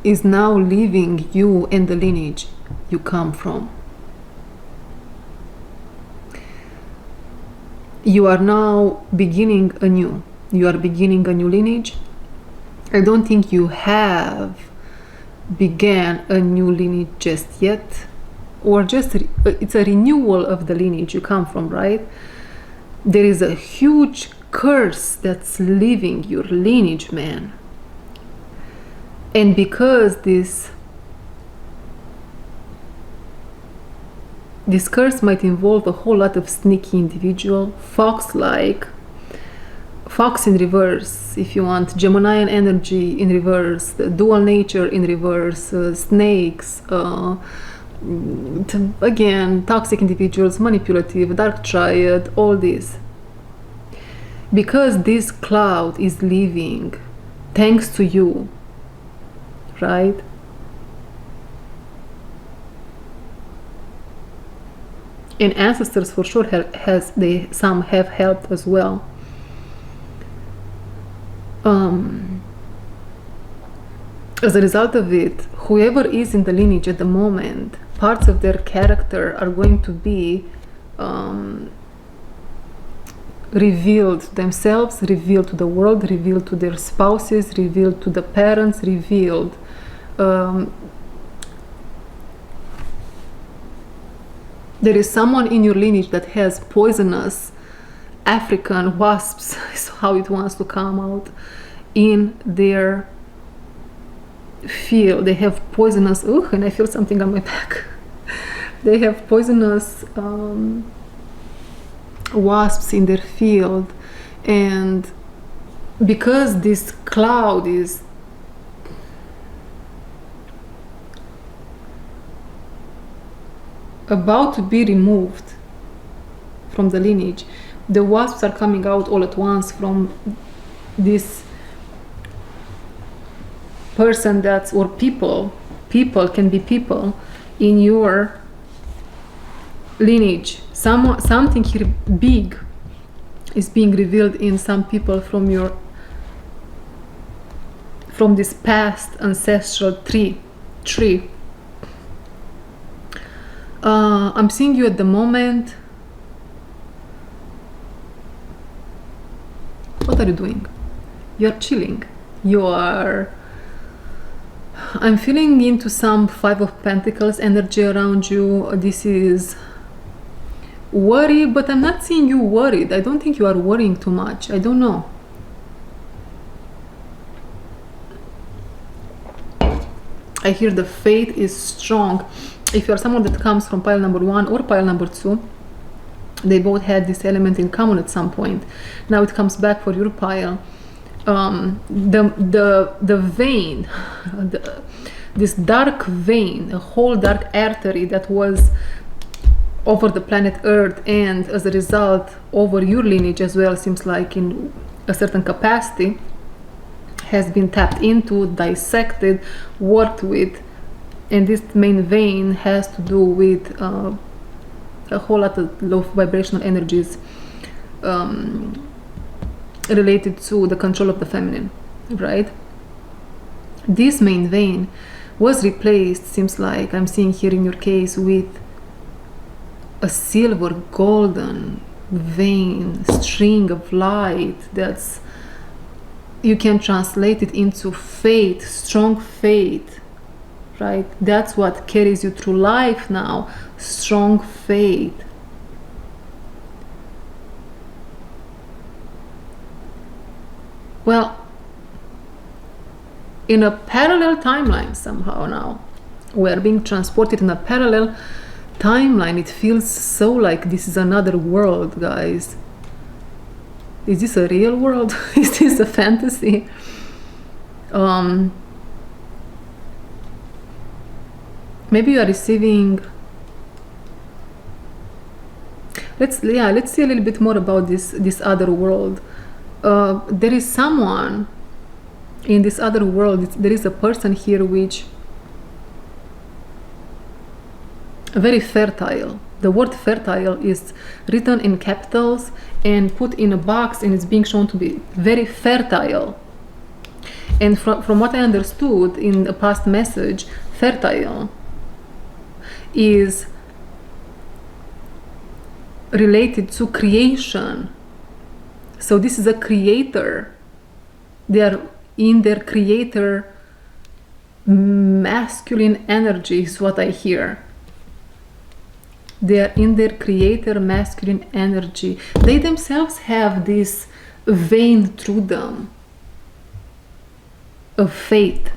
is now leaving you and the lineage you come from. You are now beginning anew. You are beginning a new lineage. I don't think you have began a new lineage just yet, or just it's a renewal of the lineage you come from, right? There is a huge curse that's leaving your lineage, man. And because this curse might involve a whole lot of sneaky individual, fox-like, fox in reverse, if you want, Geminian energy in reverse, the dual nature in reverse, snakes, again, toxic individuals, manipulative, dark triad, all this. Because this cloud is leaving, thanks to you, right? And ancestors for sure some have helped as well. As a result of it, whoever is in the lineage at the moment, parts of their character are going to be revealed to themselves, revealed to the world, revealed to their spouses, revealed to the parents, revealed. There is someone in your lineage that has poisonous African wasps, is how it wants to come out, in their field. They have poisonous, and I feel something on my back. They have poisonous wasps in their field, and because this cloud is about to be removed from the lineage, the wasps are coming out all at once from this person that's, or people can be people in your lineage. Something here big is being revealed in some people from this past ancestral tree. I'm seeing you at the moment. What are you doing? You're chilling. I'm feeling into some 5 of Pentacles energy around you. This is worry, but I'm not seeing you worried. I don't think you are worrying too much. I don't know. I hear the faith is strong. If you're someone that comes from pile number 1 or pile number 2, they both had this element in common at some point. Now it comes back for your pile. The vein, this dark vein, a whole dark artery that was over the planet Earth, and as a result over your lineage as well, seems like in a certain capacity, has been tapped into, dissected, worked with. And this main vein has to do with a whole lot of low vibrational energies related to the control of the feminine, right? This main vein was replaced, seems like I'm seeing here in your case, with a silver golden vein, string of light that's, you can translate it into faith, strong faith, right? That's what carries you through life now, strong faith. Well, in a parallel timeline somehow now, we're being transported in a parallel timeline. It feels so like this is another world, guys. Is this a real world? Is this a fantasy? Maybe you are receiving. Let's see a little bit more about this other world. There is someone in this other world. There is a person here which very fertile. The word fertile is written in capitals and put in a box, and it's being shown to be very fertile. And from what I understood in a past message, fertile is related to creation. So this is a creator. They are in their creator masculine energy is what I hear. They are in their creator masculine energy. They themselves have this vein through them of faith,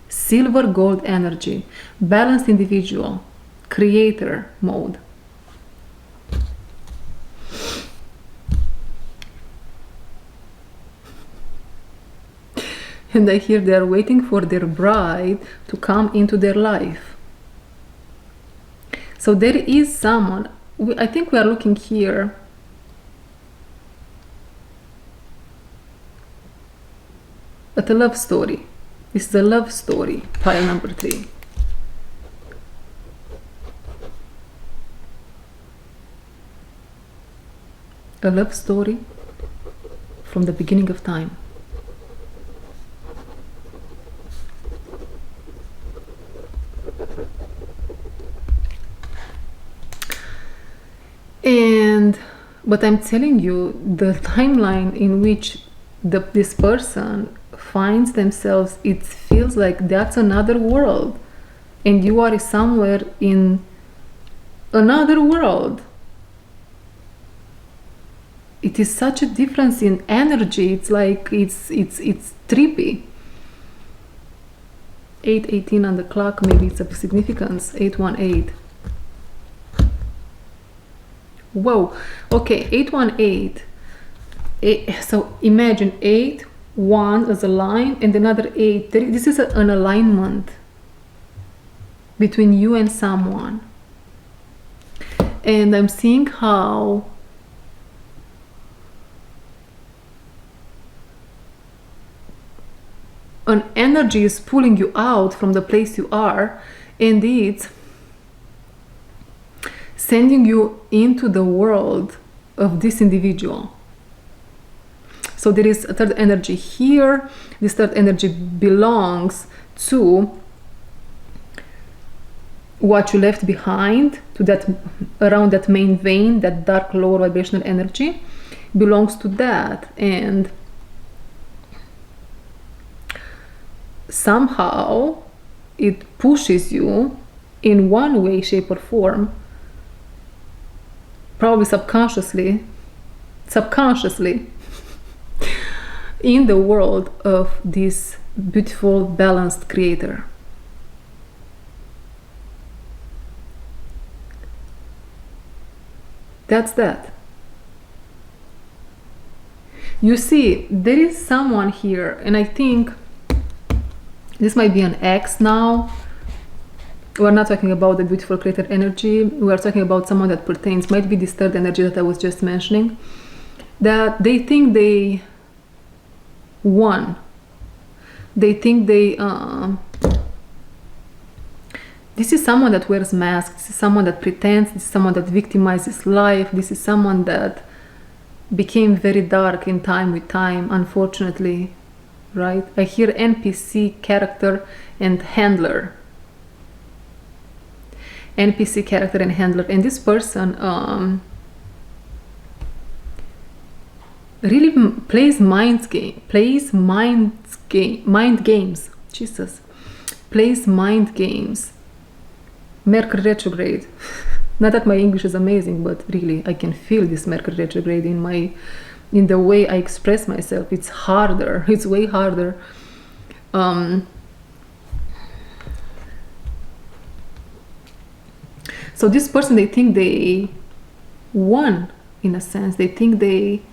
silver gold energy, balanced individual, creator mode. And I hear they are waiting for their bride to come into their life. So there is someone, I think we are looking here at a love story. This is a love story, pile number 3. A love story from the beginning of time. But I'm telling you, the timeline in which this person finds themselves, it feels like that's another world, and you are somewhere in another world. It is such a difference in energy. It's like it's trippy. 8:18 on the clock. Maybe it's of significance. 818. Whoa, okay, 818. So imagine 8, 1 as a line, and another 8. This is an alignment between you and someone. And I'm seeing how an energy is pulling you out from the place you are, and it's sending you into the world of this individual. So there is a third energy here. This third energy belongs to what you left behind, to that, around that main vein, that dark lower vibrational energy belongs to that. And somehow it pushes you in one way, shape or form, probably subconsciously in the world of this beautiful balanced creator. That's that. You see, there is someone here, and I think this might be an ex now. We're not talking about the beautiful creator energy. We're talking about someone that pertains, might be this third energy that I was just mentioning, that they think they won. They think they this is someone that wears masks. This is someone that pretends. This is someone that victimizes life. This is someone that became very dark in time with time, unfortunately, right? I hear NPC character and handler. NPC character and handler, and this person really plays mind games. Jesus, plays mind games. Mercury retrograde. Not that my English is amazing, but really I can feel this Mercury retrograde in the way I express myself. It's harder. It's way harder. So this person, they think they won, in a sense. They think they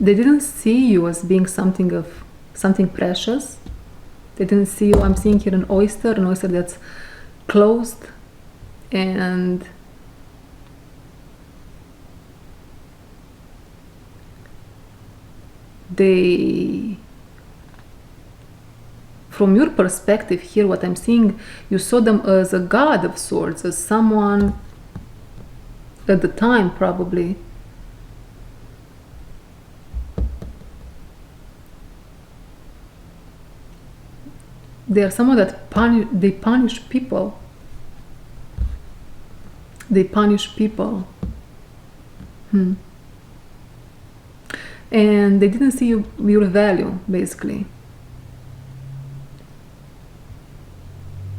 didn't see you as being something precious. They didn't see you. I'm seeing here an oyster that's closed, and they, from your perspective here, what I'm seeing, you saw them as a god of sorts, as someone at the time probably they are someone that punish people. They punish people. And they didn't see your value, basically.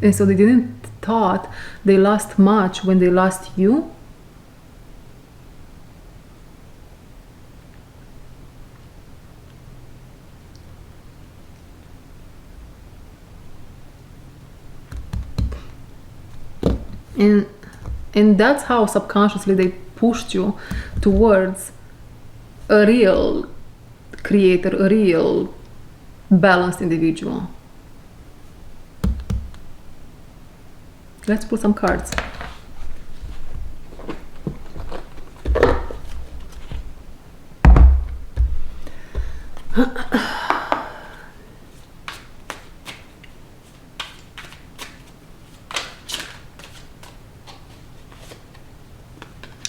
And so they didn't thought they lost much when they lost you. And that's how subconsciously they pushed you towards a real creator, a real balanced individual. Let's pull some cards.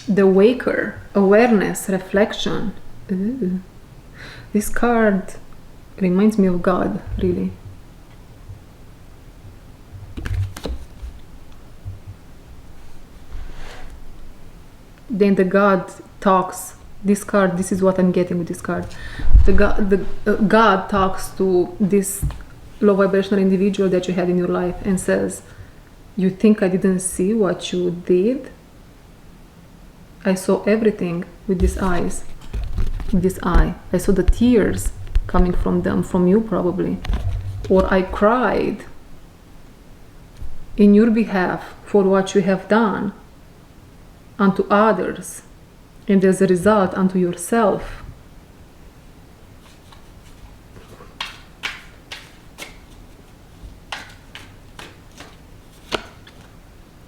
The Waker, awareness, reflection. Ooh. This card reminds me of God, really. Then the God talks. This card, this is what I'm getting with this card. God talks to this low vibrational individual that you had in your life and says, "You think I didn't see what you did? I saw everything with these eyes, with this eye. I saw the tears coming from them, from you probably. Or I cried in your behalf for what you have done unto others, and as a result unto yourself."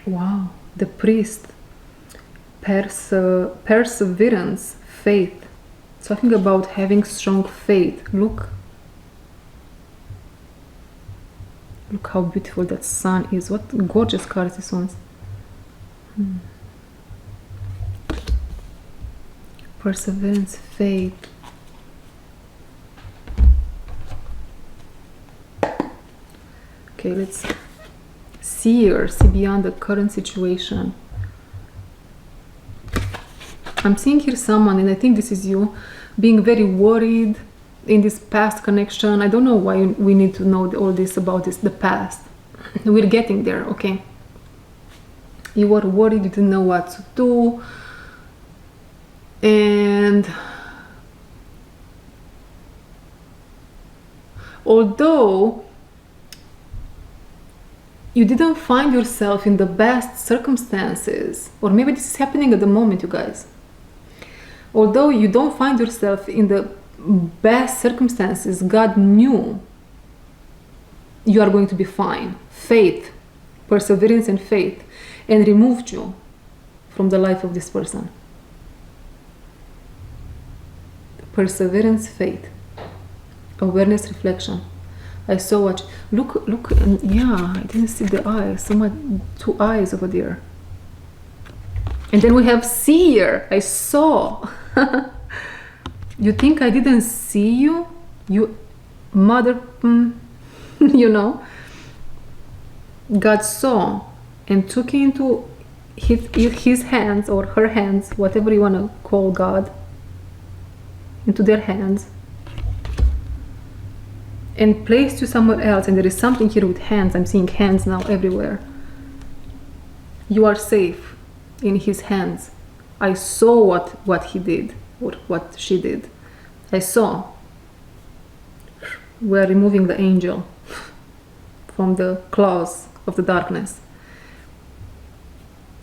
Wow, the priest. Perseverance, faith. Talking about having strong faith. Look how beautiful that sun is. What gorgeous cards this one's. Perseverance, faith. Okay, let's see beyond the current situation. I'm seeing here someone, and I think this is you, being very worried in this past connection. I don't know why we need to know all this about the past. We're getting there, okay? You were worried, you didn't know what to do. And although you didn't find yourself in the best circumstances, or maybe this is happening at the moment, you guys. Although you don't find yourself in the best circumstances, God knew you are going to be fine. Faith, perseverance and faith, and removed you from the life of this person. Perseverance, faith, awareness, reflection. I saw what. Look, yeah, I didn't see the eyes. So much, 2 eyes over there. And then we have seer. I saw. You think I didn't see you? You mother, you know? God saw and took into his hands or her hands, whatever you want to call God, into their hands, and placed you somewhere else. And there is something here with hands. I'm seeing hands now everywhere. You are safe in his hands. I saw what he did or what she did. I saw. We're removing the angel from the claws of the darkness.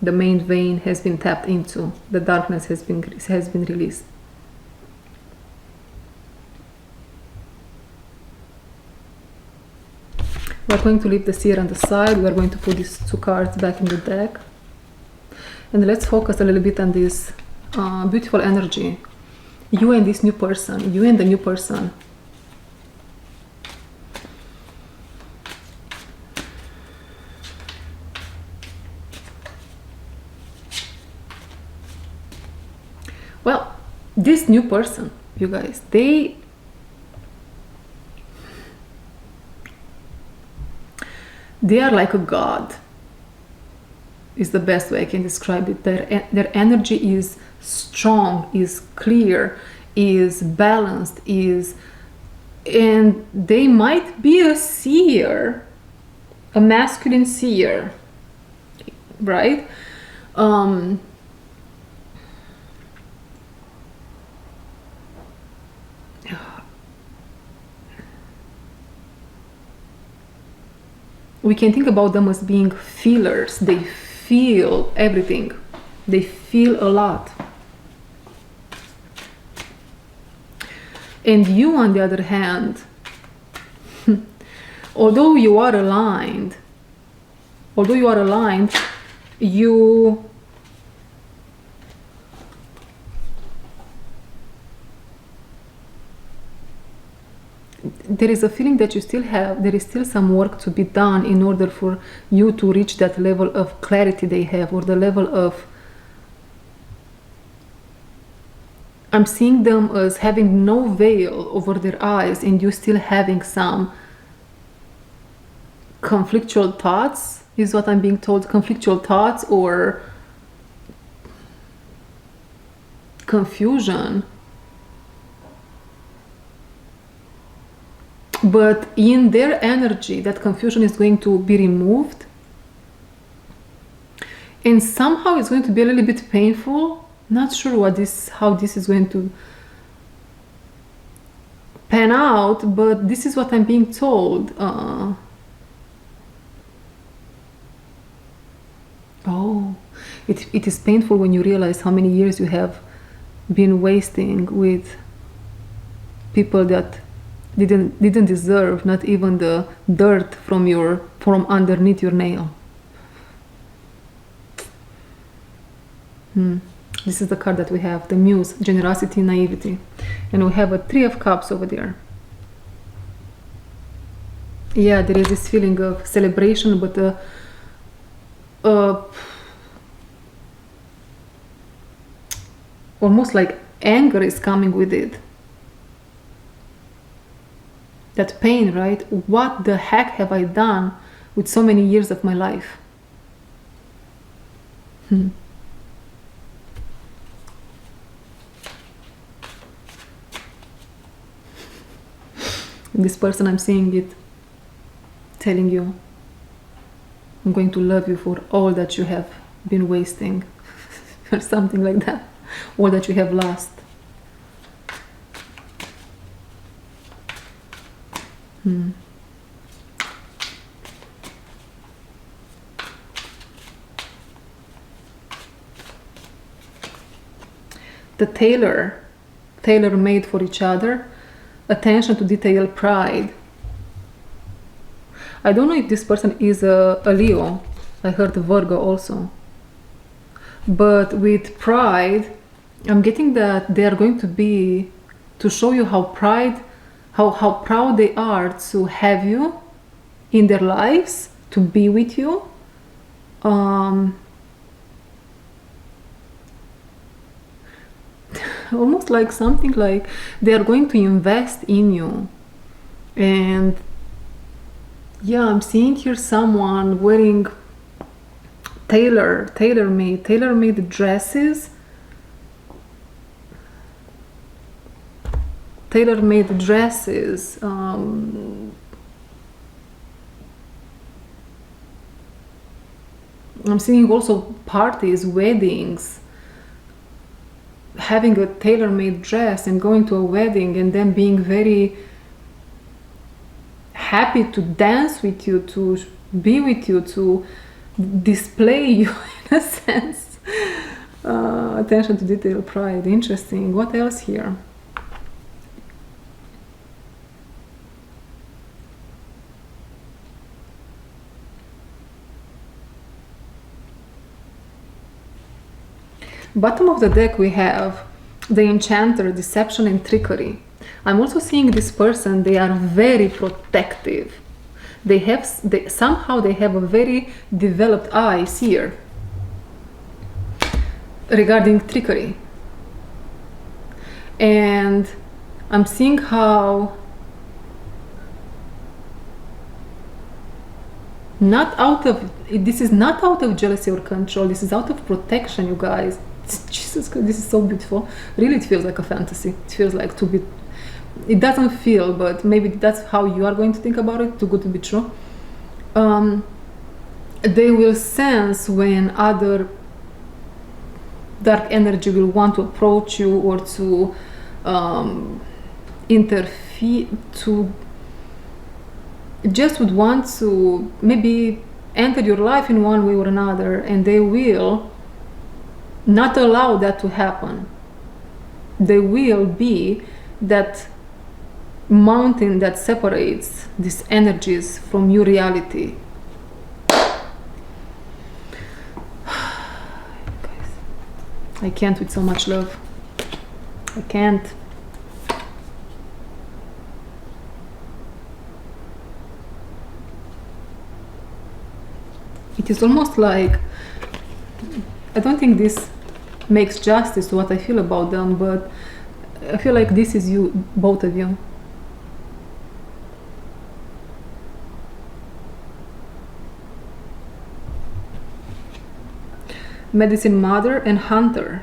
The main vein has been tapped into. The darkness has been released. We're going to leave the seer on the side. We're going to put these 2 cards back in the deck. And let's focus a little bit on this beautiful energy. You and this new person. You and the new person. Well, this new person, you guys, they are like a god, is the best way I can describe it. Their energy is strong, is clear, is balanced, and they might be a seer, a masculine seer, right? We can think about them as being feelers. They feel everything. They feel a lot. And you, on the other hand, although you are aligned, you there is a feeling that there is still some work to be done in order for you to reach that level of clarity they have, or the level of, I'm seeing them as having no veil over their eyes, and you still having some conflictual thoughts, is what I'm being told. Conflictual thoughts or confusion. But in their energy, that confusion is going to be removed. And somehow it's going to be a little bit painful. Not sure how this is going to pan out, but this is what I'm being told. It is painful when you realize how many years you have been wasting with people that didn't deserve not even the dirt from underneath your nail. This is the card that we have, the Muse, generosity, naivety, and we have a 3 of Cups over there. Yeah, there is this feeling of celebration, but almost like anger is coming with it. That pain, right? What the heck have I done with so many years of my life? This person, I'm seeing it telling you, I'm going to love you for all that you have been wasting, or something like that, all that you have lost. The tailor-made for each other, attention to detail, pride. I don't know if this person is a Leo. I heard Virgo also. But with pride, I'm getting that they are going to show you how how proud they are to have you in their lives, to be with you. Almost like something like they are going to invest in you. And yeah, I'm seeing here someone wearing tailor-made dresses, I'm seeing also parties, weddings, having a tailor-made dress and going to a wedding and then being very happy to dance with you, to be with you, to display you in a sense. Attention to detail, pride. Interesting. What else here? Bottom of the deck we have the enchanter, deception and trickery. I'm also seeing this person, they are very protective. Somehow they have a very developed eyes here regarding trickery. And I'm seeing how this is not out of jealousy or control, this is out of protection, you guys. Jesus Christ, this is so beautiful. Really, it feels like a fantasy. It feels like too good. It doesn't feel, but maybe that's how you are going to think about it, too good to be true. They will sense when other dark energy will want to approach you or to interfere, to just would want to maybe enter your life in one way or another, and they will not allow that to happen. They will be that mountain that separates these energies from your reality. I can't with so much love. I can't. It is almost like, I don't think this makes justice to what I feel about them, but I feel like this is you, both of you. Medicine mother and hunter.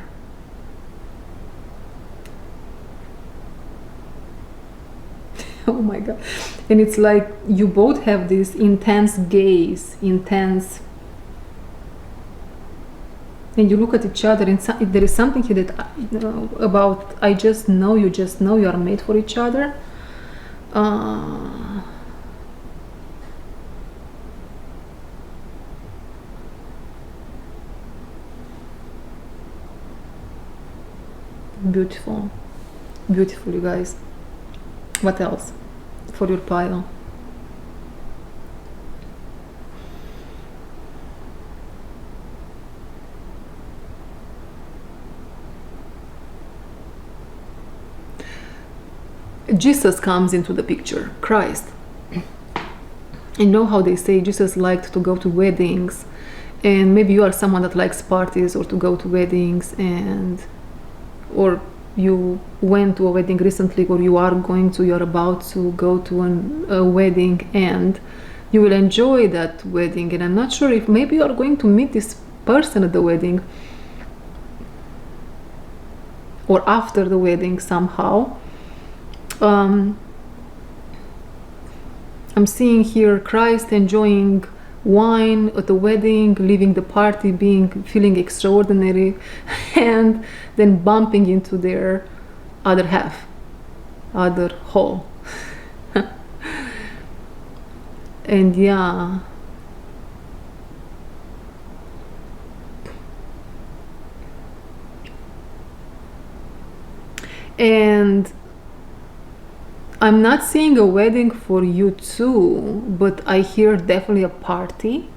Oh my god. And it's like you both have this intense gaze, and you look at each other, and there is something here that about I just know you are made for each other. Beautiful, beautiful, you guys. What else for your pile? Jesus comes into the picture, Christ. You know how they say Jesus liked to go to weddings, and maybe you are someone that likes parties or to go to weddings, or you went to a wedding recently, or you are you're about to go to a wedding, and you will enjoy that wedding. And I'm not sure if maybe you are going to meet this person at the wedding or after the wedding somehow. I'm seeing here Christ enjoying wine at the wedding, leaving the party feeling extraordinary, and then bumping into their other half, other whole. And yeah, and I'm not seeing a wedding for you two, but I hear definitely a party.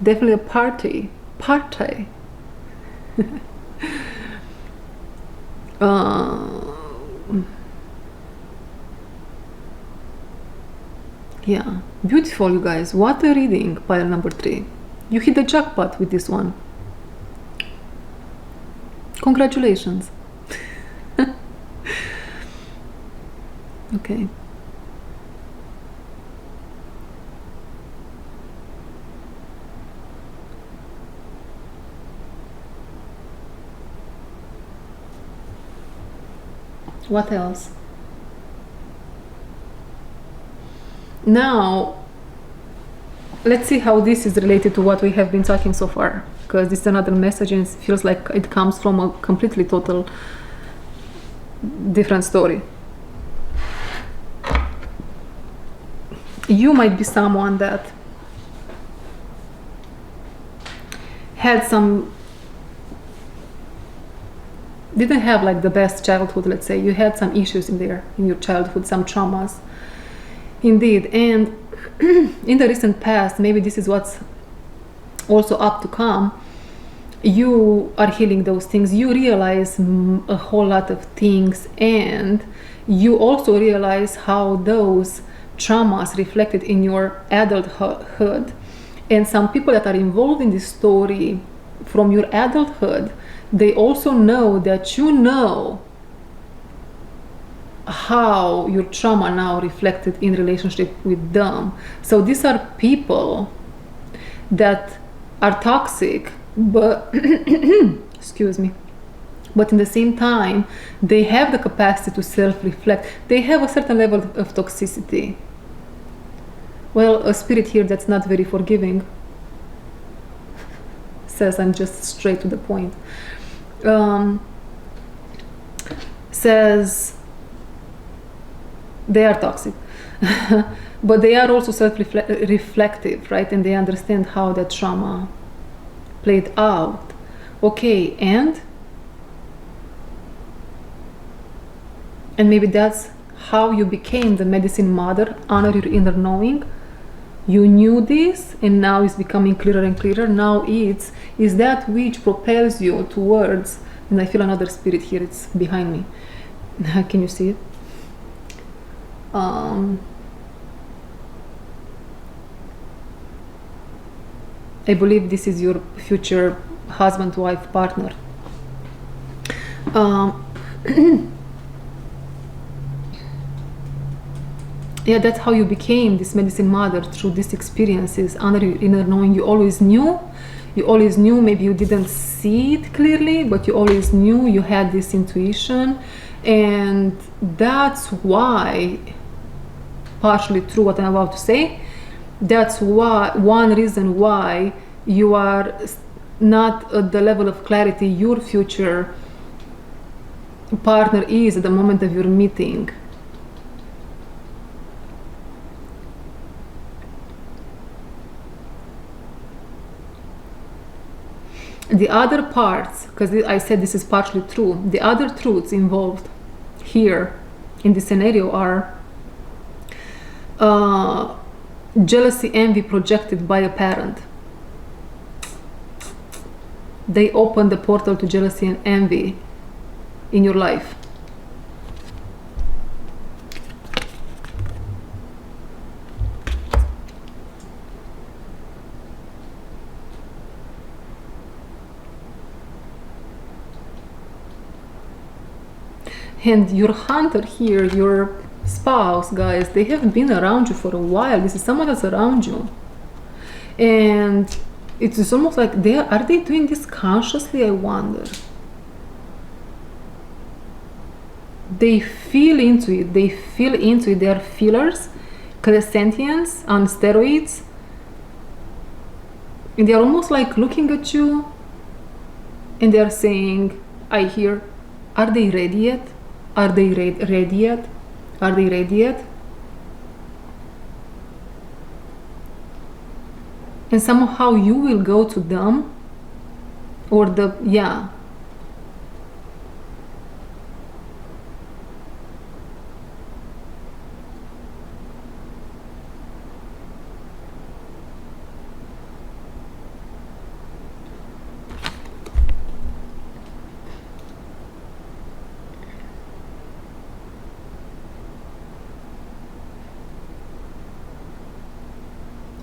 Definitely a party. Party. Yeah, beautiful, you guys. What a reading, pile number 3. You hit the jackpot with this one. Congratulations. Okay. What else? Now, let's see how this is related to what we have been talking so far, because this is another message and it feels like it comes from a completely total different story. You might be someone that had didn't have like the best childhood, let's say. You had some issues in your childhood, some traumas. Indeed, and in the recent past, maybe this is what's also up to come, you are healing those things. You realize a whole lot of things, and you also realize how those traumas reflected in your adulthood. And some people that are involved in this story from your adulthood, they also know that you know how your trauma now reflected in relationship with them. So these are people that are toxic, but excuse me, but in the same time they have the capacity to self-reflect. They have a certain level of toxicity. Well, a spirit here that's not very forgiving says, I'm just straight to the point, says they are toxic. But they are also self-reflective, right? And they understand how that trauma played out. Okay, and maybe that's how you became the medicine mother. Honor your inner knowing. You knew this, and now it's becoming clearer and clearer. Now is that which propels you towards, and I feel another spirit here, it's behind me. Can you see it? I believe this is your future husband, wife, partner. Yeah, that's how you became this medicine mother, through these experiences, under your inner knowing. You always knew, maybe you didn't see it clearly, but you always knew, you had this intuition. And that's why, partially true what I'm about to say, that's why, one reason why you are not at the level of clarity your future partner is at the moment of your meeting. The other parts, because I said this is partially true, the other truths involved here in this scenario are jealousy, envy projected by a parent. They open the portal to jealousy and envy in your life. And your hunter here, your spouse, guys, they have been around you for a while. This is someone that's around you. And it's almost like are they doing this consciously, I wonder? They feel into it. They are feelers, clairsentience on steroids. And they're almost like looking at you and they're saying, I hear, are they ready yet? Are they ready yet? Are they ready yet? And somehow you will go to them, or yeah.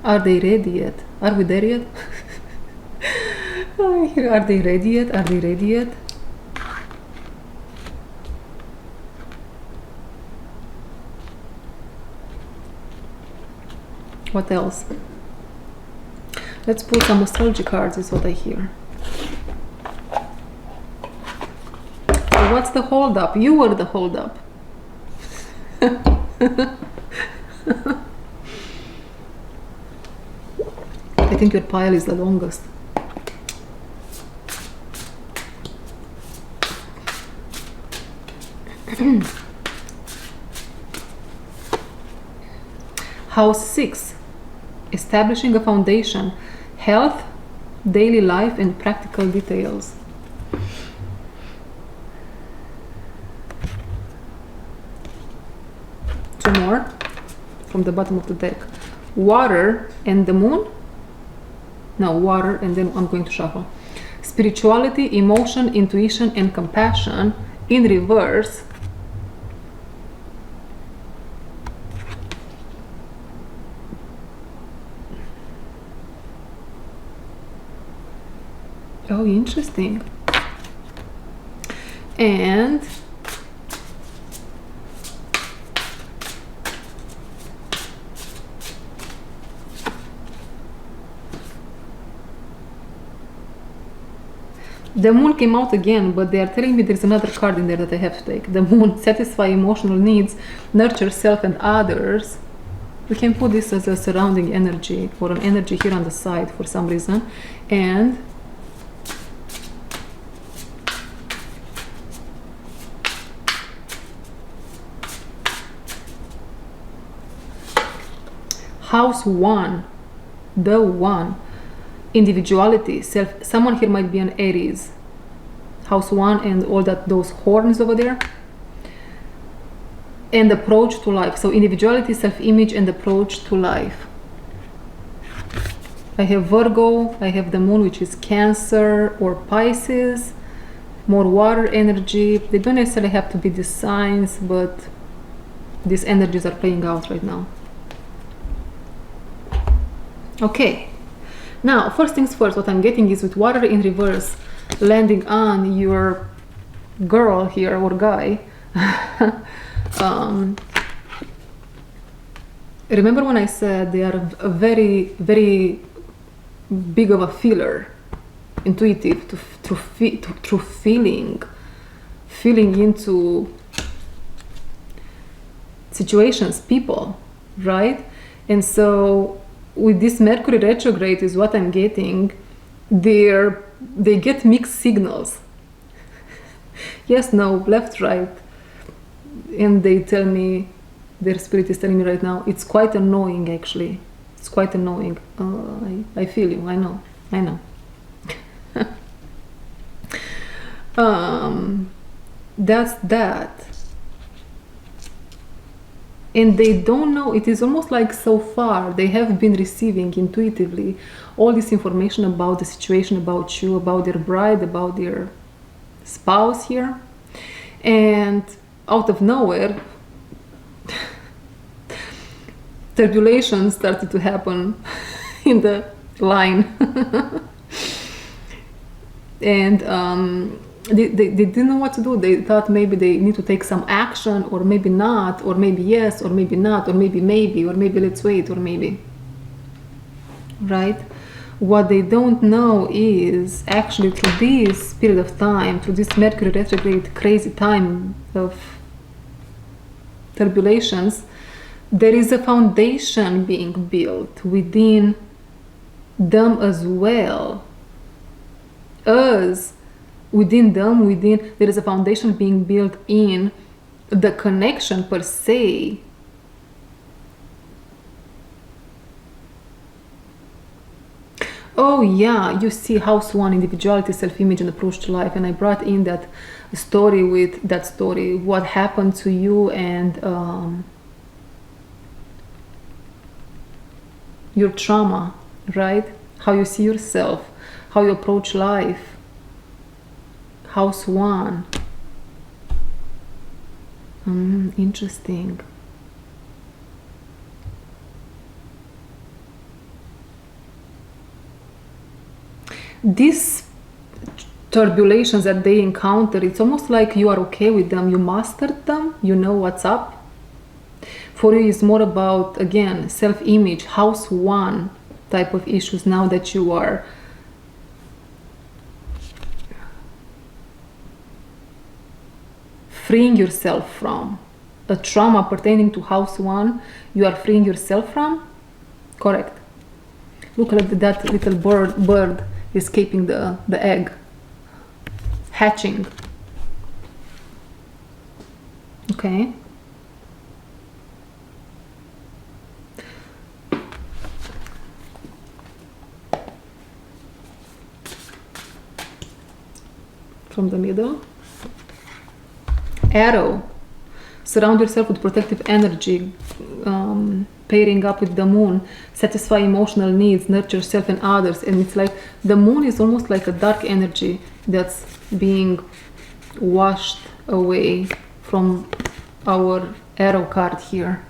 Are they ready yet? Are we there yet? Are they ready yet? Are they ready yet? What else? Let's pull some astrology cards, is what I hear. So what's the hold up? You were the hold up. I think your pile is the longest. House 6. Establishing a foundation, health, daily life, and practical details. Two more from the bottom of the deck. Water and the moon. No, water, and then I'm going to shuffle. Spirituality, emotion, intuition, and compassion in reverse. Oh, interesting. And the moon came out again, but they are telling me there's another card in there that I have to take. The moon, satisfy emotional needs, nurture self and others. We can put this as a surrounding energy or an energy here on the side for some reason. And House 1, the one, individuality, self. Someone here might be an Aries. House 1 and all that, those horns over there. And approach to life. So individuality, self-image, and approach to life. I have Virgo, I have the moon, which is Cancer or Pisces. More water energy. They don't necessarily have to be the signs, but these energies are playing out right now. Okay, now first things first, what I'm getting is with water in reverse landing on your girl here or guy. Remember when I said they are a very, very big of a feeler, intuitive, through feeling into situations, people, right? And so with this Mercury retrograde is what I'm getting, they get mixed signals. Yes, no, left, right. And they tell me, their spirit is telling me right now, it's quite annoying actually. It's quite annoying. I feel you, I know. That's that. And they don't know, it is almost like so far they have been receiving intuitively all this information about the situation, about you, about their bride, about their spouse here. And out of nowhere, turbulation started to happen in the line. And they didn't know what to do. They thought maybe they need to take some action, or maybe not, or maybe yes, or maybe not, or maybe or maybe let's wait, or maybe. Right? What they don't know is actually through this period of time, through this Mercury retrograde crazy time of turbulations, there is a foundation being built within them as well as within them, there is a foundation being built in the connection per se. Oh yeah, you see House 1, individuality, self-image, and approach to life. And I brought in that story with that story, what happened to you and your trauma, right? How you see yourself, how you approach life. House 1. Interesting. these turbulations that they encounter, it's almost like you are okay with them, you mastered them, you know what's up. For you, it's more about, again, self-image, house one type of issues now that you are freeing yourself from. A trauma pertaining to house one, you are freeing yourself from? Correct. Look at that little bird escaping the egg, hatching. Okay. From the middle. Arrow. Surround yourself with protective energy, pairing up with the moon, satisfy emotional needs, nurture yourself and others. And it's like the moon is almost like a dark energy that's being washed away from our arrow card here.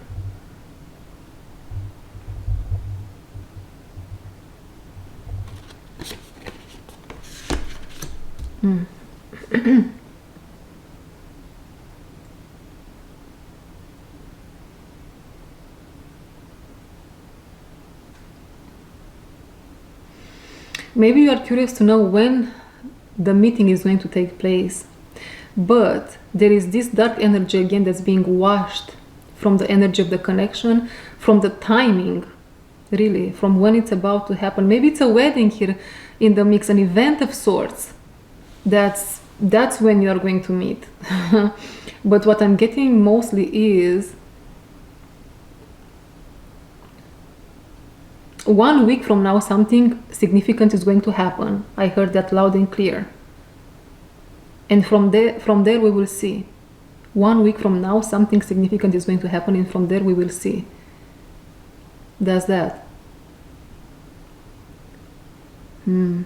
Maybe you are curious to know when the meeting is going to take place, but there is this dark energy again that's being washed from the energy of the connection, from the timing, really, from when it's about to happen. Maybe it's a wedding here in the mix, an event of sorts. That's when you are going to meet. But what I'm getting mostly is 1 week from now something significant is going to happen. I heard that loud and clear. And from there we will see. 1 week from now something significant is going to happen, and from there we will see. That's that. The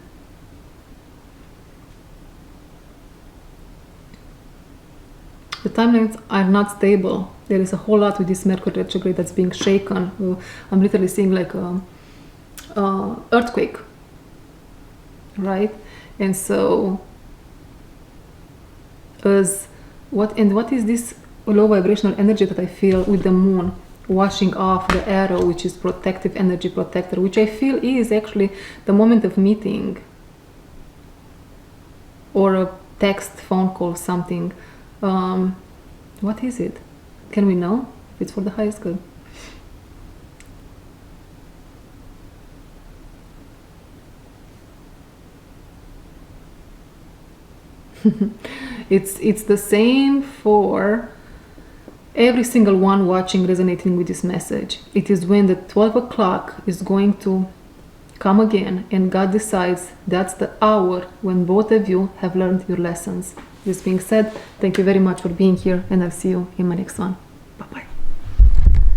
timelines are not stable. There is a whole lot with this Mercury retrograde that's being shaken. I'm literally seeing like a earthquake, right? And so what is this low vibrational energy that I feel with the moon washing off the arrow, which is protective energy, protector, which I feel is actually the moment of meeting or a text, phone call, something. What is it? Can we know if it's for the highest good? It's the same for every single one watching, resonating with this message. It is when the 12 o'clock is going to come again, and God decides that's the hour when both of you have learned your lessons. This being said, thank you very much for being here, and I'll see you in my next one. Bye-bye.